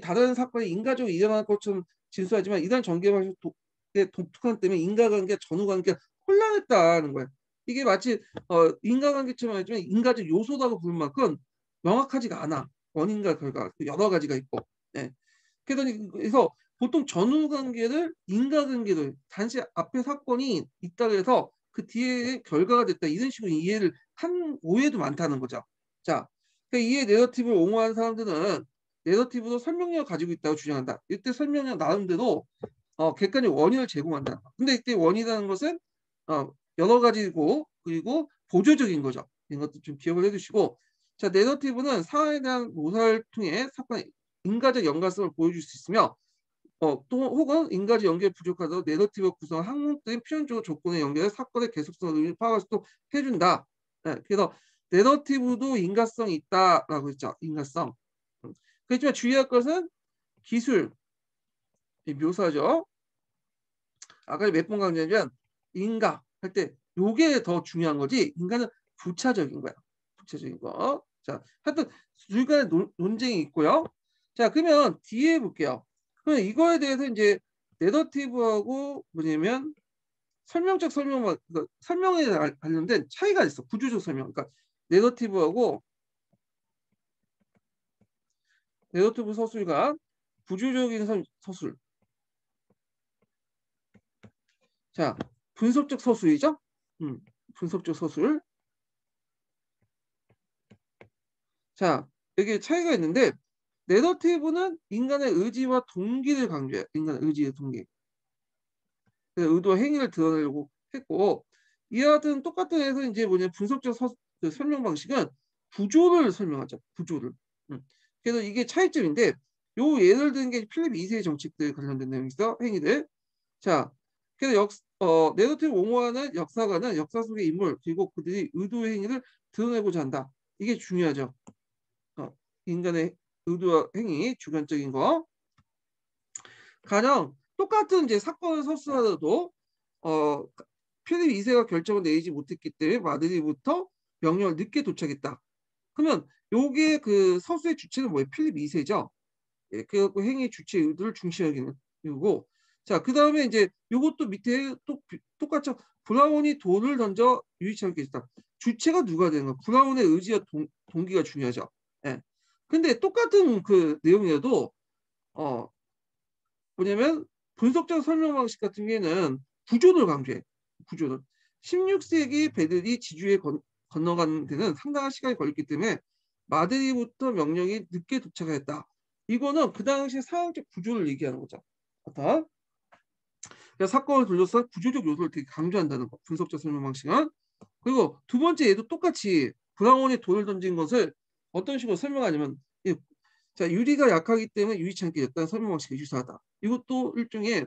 다른 사건이 인과적으로 일어날 것처럼 진술하지만 이런 전개 방식의 독특함 때문에 인과관계, 전후관계가 혼란했다는 거예요. 이게 마치 인과관계처럼 하지만 인과적 요소라고 부를 만큼 명확하지가 않아. 원인과 결과 여러 가지가 있고. 네. 그래서 보통 전후관계를 인과관계로 단지 앞에 사건이 있다고 해서 그 뒤에 결과가 됐다 이런 식으로 이해를 한 오해도 많다는 거죠. 자, 이에 내러티브를 옹호하는 사람들은 내러티브도 설명력을 가지고 있다고 주장한다. 이때 설명력 나름대로 객관적 원인을 제공한다. 근데 이때 원인이라는 것은 여러 가지고 그리고 보조적인 거죠. 이런 것도 좀 기억을 해두시고 자 내러티브는 사안에 대한 묘사를 통해 사건의 인과적 연관성을 보여줄 수 있으며 또 혹은 인과적 연결이 부족하더라도 내러티브 구성 항목들이 필연적으로 조건의 연결에 사건의 계속성을 파악할 수도 해준다. 네, 그래서 내러티브도 인과성이 있다라고 했죠. 인과성. 그렇지만 주의할 것은 기술, 묘사죠. 아까 몇 번 강조하면 인과 할 때 요게 더 중요한 거지 인간은 부차적인 거야. 부차적인 거. 자, 하여튼 둘간의 논쟁이 있고요. 자, 그러면 뒤에 볼게요. 그러면 이거에 대해서 이제 내러티브하고 뭐냐면 설명에 관련된 차이가 있어. 구조적 설명. 그러니까 내러티브하고 내러티브 서술과 구조적인 서술. 자, 분석적 서술이죠. 분석적 서술. 자, 여기 차이가 있는데 내러티브는 인간의 의지와 동기를 강조해요. 인간의 의지의 동기. 그래서 의도와 행위를 드러내려고 했고, 이와 같은 똑같은 해서 이제 뭐냐 분석적 그 설명 방식은 구조를 설명하죠. 구조를. 그래서 이게 차이점인데 요 예를 든 게 필립 2세의 정책들 관련된 내용이죠. 행위들. 자, 그래서 내러티브 옹호하는 역사가는 역사 속의 인물 그리고 그들이 의도의 행위를 드러내고자 한다. 이게 중요하죠. 인간의 의도와 행위 주관적인 거. 가령 똑같은 이제 사건을 설수하더라도 필립 2세가 결정을 내리지 못했기 때문에 마드리드부터 명령을 늦게 도착했다. 그러면 요게 그 서수의 주체는 뭐예요? 필립 2세죠. 예, 그래갖고 행위 주체 의도를 중시하기는 이거고. 자, 그 다음에 이제 요것도 밑에 똑같죠. 브라운이 돌을 던져 유리창을 깨졌다. 주체가 누가 되는 거야? 브라운의 의지와 동기가 중요하죠. 예. 근데 똑같은 그 내용이어도 뭐냐면 분석적 설명 방식 같은 경우에는 구조를 강조해. 구조를. 16세기 배들이 지주에 건너가는 데는 상당한 시간이 걸렸기 때문에 마드리부터 명령이 늦게 도착했다. 이거는 그 당시 상황적 구조를 얘기하는 거죠. 그러니까 사건을 둘러싼 구조적 요소를 되게 강조한다는 거. 분석적 설명 방식은. 그리고 두 번째 얘도 똑같이 브라운이 돌을 던진 것을 어떤 식으로 설명하냐면 자, 유리가 약하기 때문에 유리창이 깨졌다는 설명 방식이 유사하다. 이것도 일종의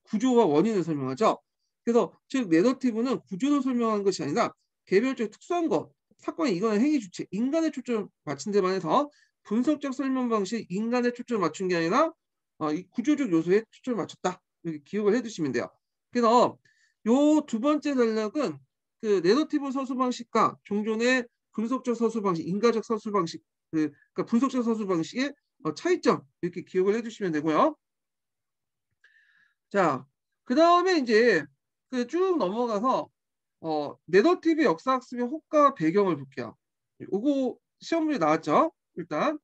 구조와 원인을 설명하죠. 그래서 즉 내러티브는 구조를 설명하는 것이 아니라 개별적 특수한 것, 사건의 이거는 행위 주체, 인간의 초점을 맞춘 데만 해서 분석적 설명 방식 인간의 초점을 맞춘 게 아니라 이 구조적 요소에 초점을 맞췄다. 이렇게 기억을 해두시면 돼요. 그래서 요 두 번째 전략은 그 내러티브 서술 방식과 종전의 분석적 서술 방식, 인가적 서술 방식, 그러니까 분석적 서술 방식의 차이점 이렇게 기억을 해주시면 되고요. 자, 그 다음에 이제 그 쭉 넘어가서 내러티브 역사학습의 혹과 배경을 볼게요. 요거 시험 문제 나왔죠? 일단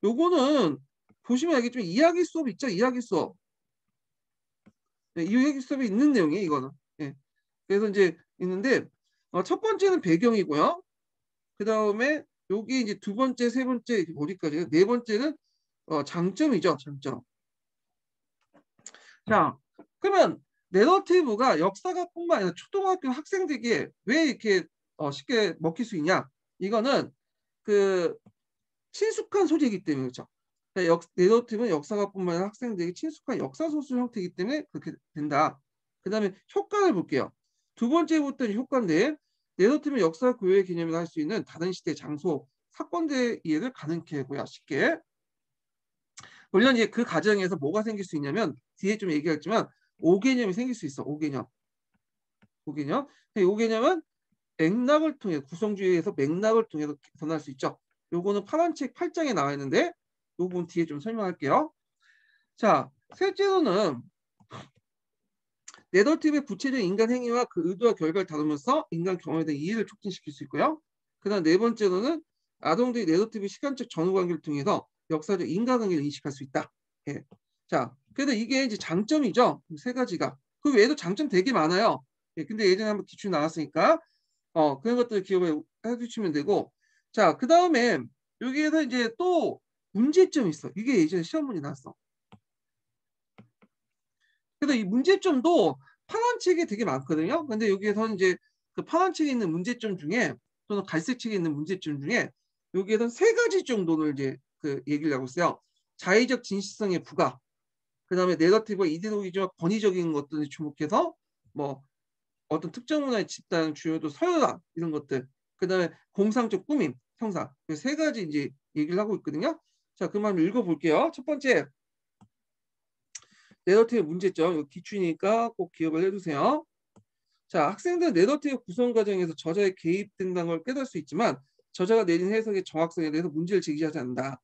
요거는 보시면 알겠지만 이야기 수업 있죠? 이야기 수업. 네, 이야기 수업에 있는 내용이에요. 이거는. 네. 그래서 이제 있는데 첫 번째는 배경이고요. 그 다음에 여기 이제 두 번째, 세 번째 어디까지? 네 번째는 장점이죠. 장점. 자, 그러면 내러티브가 역사가뿐만 아니라 초등학교 학생들에게 왜 이렇게 쉽게 먹힐 수 있냐? 이거는 그 친숙한 소재이기 때문이죠. 내러티브는 역사가뿐만 아니라 학생들에게 친숙한 역사 소설 형태이기 때문에 그렇게 된다. 그 다음에 효과를 볼게요. 두 번째부터 효과인데 내러티브는 역사 교육의 개념을 할 수 있는 다른 시대, 장소, 사건들의 이해를 가능케 하고요. 쉽게. 물론 이제 그 과정에서 뭐가 생길 수 있냐면 뒤에 좀 얘기했지만 5개념이 생길 수 있어. 5개념. 5개념. 이 5개념은 맥락을 통해 구성주의에서 맥락을 통해서 전할 수 있죠. 요거는 파란 책 8장에 나와 있는데 요 부분 뒤에 좀 설명할게요. 자, 셋째로는 내러티브의 구체적인 인간 행위와 그 의도와 결과를 다루면서 인간 경험에 대한 이해를 촉진시킬 수 있고요. 그 다음 네 번째로는 아동들이 내러티브 시간적 전후 관계를 통해서 역사적 인과관계를 인식할 수 있다. 예. 자, 그래도 이게 이제 장점이죠. 세 가지가. 그 외에도 장점 되게 많아요. 예, 근데 예전에 한번 기출 나왔으니까 그런 것들 기억을 해주시면 되고. 자, 그 다음에 여기에서 이제 또 문제점이 있어. 이게 예전에 시험 문제 나왔어. 그래서 이 문제점도 파란 책에 되게 많거든요. 근데 여기에서 이제 그 파란 책에 있는 문제점 중에 또는 갈색 책에 있는 문제점 중에 여기에서 세 가지 정도를 이제 그 얘기를 하고 있어요. 자의적 진실성의 부각, 그 다음에 네거티브와 이데올로기적 권위적인 것들을 주목해서 뭐 어떤 특정 문화의 집단 주요도 서열화 이런 것들, 그 다음에 공상적 꾸밈, 형사 세 가지 이제 얘기를 하고 있거든요. 자, 그만 읽어볼게요. 첫 번째 내러티브 문제점, 이거 기출이니까 꼭 기억을 해두세요. 자, 학생들은 내러티브 구성 과정에서 저자의 개입된다는 걸 깨달을 수 있지만 저자가 내린 해석의 정확성에 대해서 문제를 제기하지 않는다.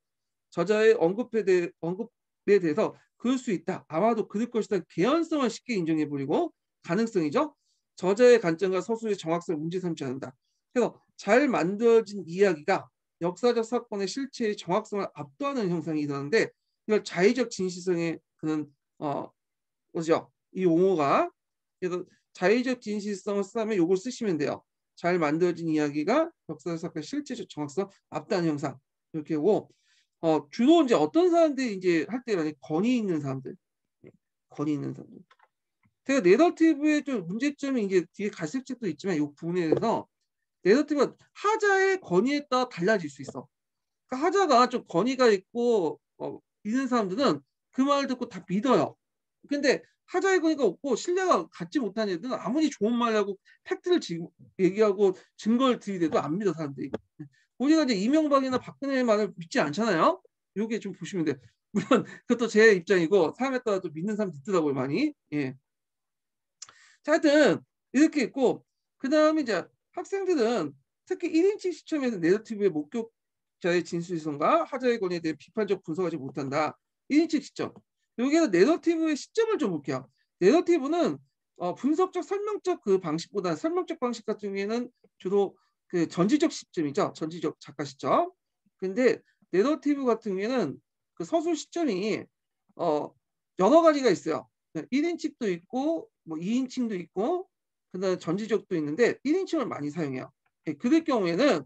저자의 언급에 대해서 그럴 수 있다. 아마도 그럴 것이다. 개연성을 쉽게 인정해버리고 가능성이죠. 저자의 관점과 서술의 정확성을 문제 삼지 않는다. 그래서 잘 만들어진 이야기가 역사적 사건의 실체의 정확성을 압도하는 형상이 일어나는데 이걸 자의적 진실성의 그는 뭐죠? 이 용어가 그래서 자의적 진실성을 쓰면 요걸 쓰시면 돼요. 잘 만들어진 이야기가 역사적 사건의 실체적 정확성 압도하는 형상 이렇게 하고 주로 이제 어떤 사람들이 이제 할 때 만약 권위 있는 사람들, 권위 있는 사람들. 제가 내러티브의 좀 문제점이 이제 뒤에 갈색 책도 있지만 이 부분에 대해서 내러티브가 하자의 권위에 따라 달라질 수 있어. 그러니까 하자가 좀 권위가 있고 있는 사람들은 그 말을 듣고 다 믿어요. 근데 하자의 권위가 없고 신뢰가 갖지 못한 애들은 아무리 좋은 말하고 팩트를 얘기하고 증거를 들이대도 안 믿어 사람들이. 우리가 이제 이명박이나 박근혜의 말을 믿지 않잖아요. 요게 좀 보시면 돼요. 물론 그것도 제 입장이고 사람에 따라 또 믿는 사람도 있더라고요 많이. 예. 자, 하여튼 이렇게 있고 그다음에 이제 학생들은 특히 1인칭 시점에서 내러티브의 목격자의 진술성과 하자의 권위에 대해 비판적 분석하지 못한다. 1인칭 시점. 여기에서 내러티브의 시점을 좀 볼게요. 내러티브는 분석적 설명적 그 방식보다 설명적 방식 같은 경우에는 주로 그 전지적 시점이죠. 전지적 작가 시점. 근데 내러티브 같은 경우에는 그 서술 시점이 여러 가지가 있어요. 1인칭도 있고 뭐 2인칭도 있고 그다음에 전지적도 있는데 1인칭을 많이 사용해요. 그럴 경우에는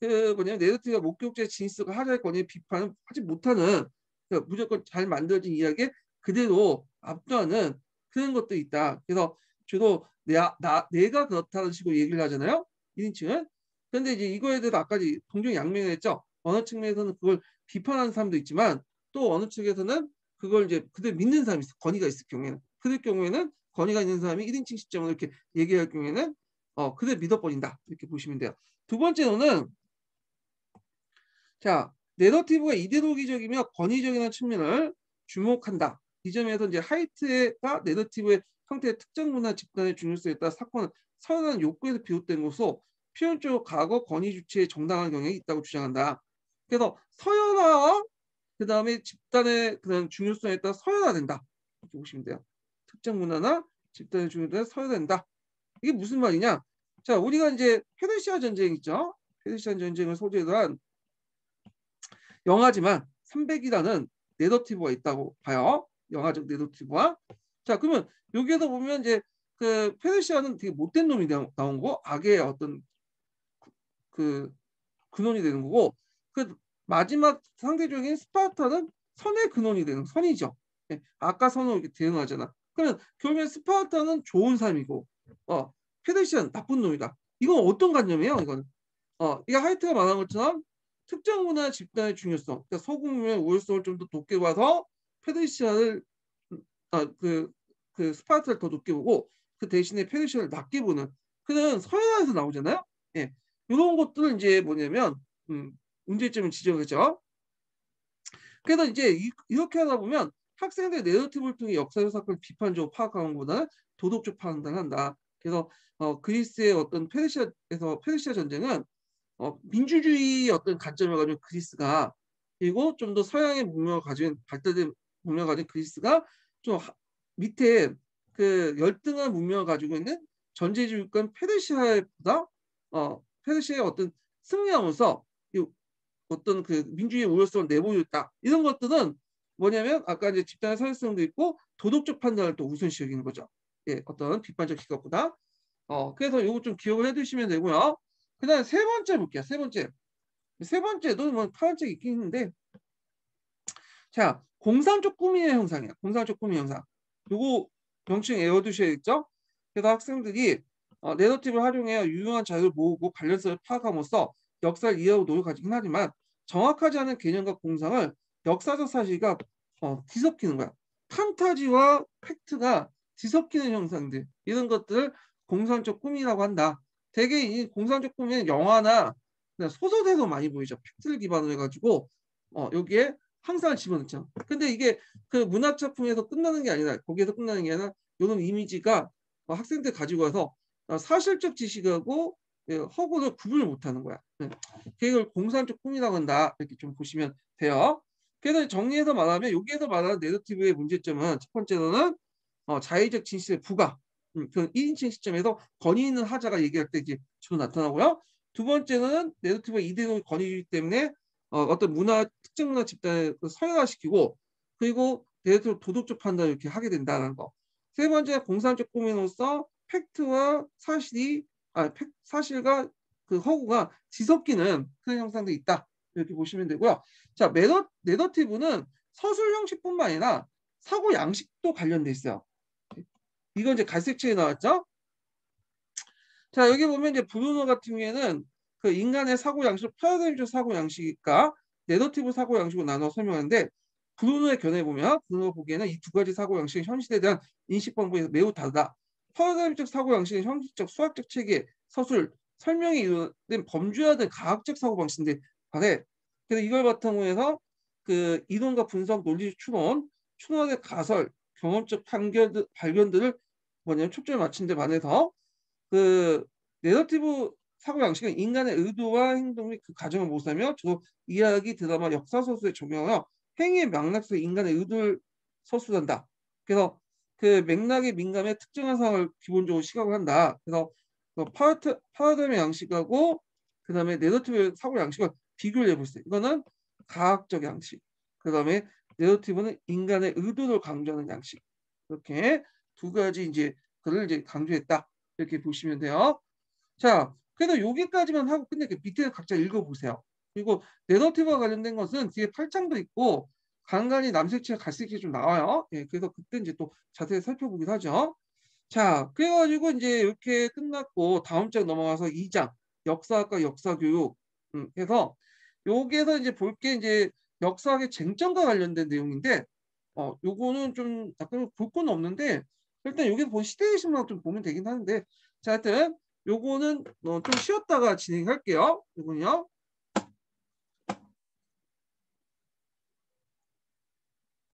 그 뭐냐면 내러티브가 목격자의 진술과 하자의 권위의 비판을 하지 못하는 무조건 잘 만들어진 이야기에 그대로 압도하는 그런 것도 있다. 그래서 주로 내가 그렇다는 식으로 얘기를 하잖아요. 1인칭은. 근데 이제 이거에 대해서 아까 동종 양면을 했죠. 어느 측면에서는 그걸 비판하는 사람도 있지만 또 어느 측에서는 그걸 이제 그대로 믿는 사람이 있어. 권위가 있을 경우에는. 그럴 경우에는 권위가 있는 사람이 1인칭 시점으로 이렇게 얘기할 경우에는 그대로 믿어버린다. 이렇게 보시면 돼요. 두 번째로는 자, 내러티브가 이데올로기적이며 권위적인 측면을 주목한다. 이 점에서 이제 하이트가 내러티브의 형태의 특정 문화 집단의 중요성에 따라 사건을 서열하는 욕구에서 비롯된 것으로 표현적 과거 권위 주체의 정당한 경향이 있다고 주장한다. 그래서 서열화와 그 다음에 집단의 그런 중요성에 따라 서열화된다. 이렇게 보시면 돼요. 특정 문화나 집단의 중요성에 서열된다. 이게 무슨 말이냐? 자, 우리가 이제 페르시아 전쟁 있죠? 페르시아 전쟁을 소재로 한 영화지만 300이라는 내러티브가 있다고 봐요. 영화적 내러티브와. 자, 그러면 여기에서 보면 이제 그 페르시아는 되게 못된 놈이 나온 거, 악의 어떤 그 근원이 되는 거고, 그 마지막 상대적인 스파르타는 선의 근원이 되는 선이죠. 예, 아까 선으로 이렇게 대응하잖아. 그러면 결국엔 스파르타는 좋은 삶이고, 페르시아는 나쁜 놈이다. 이건 어떤 관념이에요? 이거는 이게 하이트가 말한 것처럼 특정 문화 집단의 중요성, 그러니까 소국민의 우월성을 좀 더 높게 봐서 페르시아를 그 스파르타를 더 높게 보고 그 대신에 페르시아를 낮게 보는 그런 서양에서 나오잖아요. 예, 이런 것들은 이제 뭐냐면 문제점을 지적하죠. 그래서 이제 이렇게 하다 보면 학생들 내러티브를 통해 역사적 사건을 비판적으로 파악하는 것보다는 도덕적 판단을 한다. 그래서 그리스의 어떤 페르시아 전쟁은 민주주의 어떤 관점을 가지고 그리스가 그리고 좀 더 서양의 문명을 가진 발달된 문명을 가진 그리스가 좀 밑에 그 열등한 문명을 가지고 있는 전제주의권 페르시아보다 페르시아의 어떤 승리하면서 어떤 그 민주주의 우월성을 내보였다. 이런 것들은 뭐냐면 아까 이제 집단의 사회성도 있고 도덕적 판단을 또 우선시 여기는 거죠. 예, 어떤 비판적 시각보다. 그래서 이거 좀 기억을 해두시면 되고요. 그다음 세 번째 볼게요. 세 번째. 세 번째도 뭐 파란 책이 있긴 있는데, 자, 공산적 꾸미의 형상이야. 공산적 꾸미 형상. 요거 명칭 외워두셔야겠죠? 그래서 학생들이 내러티브를 활용해 유용한 자료를 모으고 관련성을 파악함으로써 역사를 이해하고 노력하긴 하지만 정확하지 않은 개념과 공상을 역사적 사실과 뒤섞이는 거야. 판타지와 팩트가 뒤섞이는 형상들 이런 것들을 공산적 꾸미라고 한다. 대개 이 공산적 꾸미는 영화나 소설에서 많이 보이죠. 팩트를 기반으로 해가지고 여기에 항상을 집어넣죠. 근데 이게 그 문학 작품에서 끝나는 게 아니라 거기에서 끝나는 게 아니라 이런 이미지가 학생들 가지고 와서 사실적 지식하고 허구를 구분을 못하는 거야. 그걸 공산적 꿈이라고 한다. 이렇게 좀 보시면 돼요. 그래서 정리해서 말하면 여기에서 말하는 내러티브의 문제점은 첫 번째로는 자의적 진실의 부각. 그 1인칭 시점에서 권위 있는 하자가 얘기할 때 이제 주로 나타나고요. 두 번째는 내러티브가 이대로 권위주의 때문에 어떤 특정 문화 집단을 서열화시키고 그리고 내러티브 도덕적 판단을 이렇게 하게 된다는 거. 세 번째 공산적 꾸미로서 팩트와 사실과 그 허구가 뒤섞이는 그런 형상도 있다. 이렇게 보시면 되고요. 자, 내러티브는 서술 형식뿐만 아니라 사고 양식도 관련돼 있어요. 이건 이제 갈색체에 나왔죠. 자, 여기 보면 이제 브루노 같은 경우에는 그 인간의 사고 양식을 파라다임적 사고 양식과 내러티브 사고 양식으로 나눠 설명하는데, 브루노의 견해에 보면 브루노 보기에는 이 두 가지 사고 양식은 현실에 대한 인식 방법이 매우 다르다. 파라다임적 사고 양식은 형식적 수학적 체계, 서술, 설명이 이루어진 범주화된 가학적 사고 방식인데 바래. 그래서 이걸 바탕으로 해서 그 이론과 분석, 논리적 추론, 추론의 가설, 경험적 발견들을 뭐냐면 초점을 맞춘 데 반해서 그 내러티브 사고 양식은 인간의 의도와 행동 및 그 과정을 모사하며 주로 이야기, 드라마, 역사 소설에 적용하여 행위의 맥락 속에 인간의 의도를 서술한다. 그래서 그 맥락에 민감해 특정한 상황을 기본적으로 시각을 한다. 그래서 그 파라다임의 양식하고 그다음에 내러티브 사고 양식을 비교를 해보세요. 이거는 과학적 양식. 그다음에 내러티브는 인간의 의도를 강조하는 양식. 이렇게 두 가지 이제 그를 이제 강조했다. 이렇게 보시면 돼요. 자, 그래서 여기까지만 하고 끝낼게요. 밑에 각자 읽어보세요. 그리고 내러티브와 관련된 것은 뒤에 8장도 있고 간간히 남색채, 갈색채 좀 나와요. 예, 그래서 그때 이제 또 자세히 살펴보긴 하죠. 자, 그래가지고 이제 이렇게 끝났고 다음 장 넘어가서 2장 역사학과 역사교육 해서 여기에서 이제 볼 게 이제 역사학의 쟁점과 관련된 내용인데 요거는 좀 약간 볼 건 없는데 일단 여기서 본 시대의식만 좀 보면 되긴 하는데 자, 하여튼 요거는 좀 쉬었다가 진행할게요. 요거는요.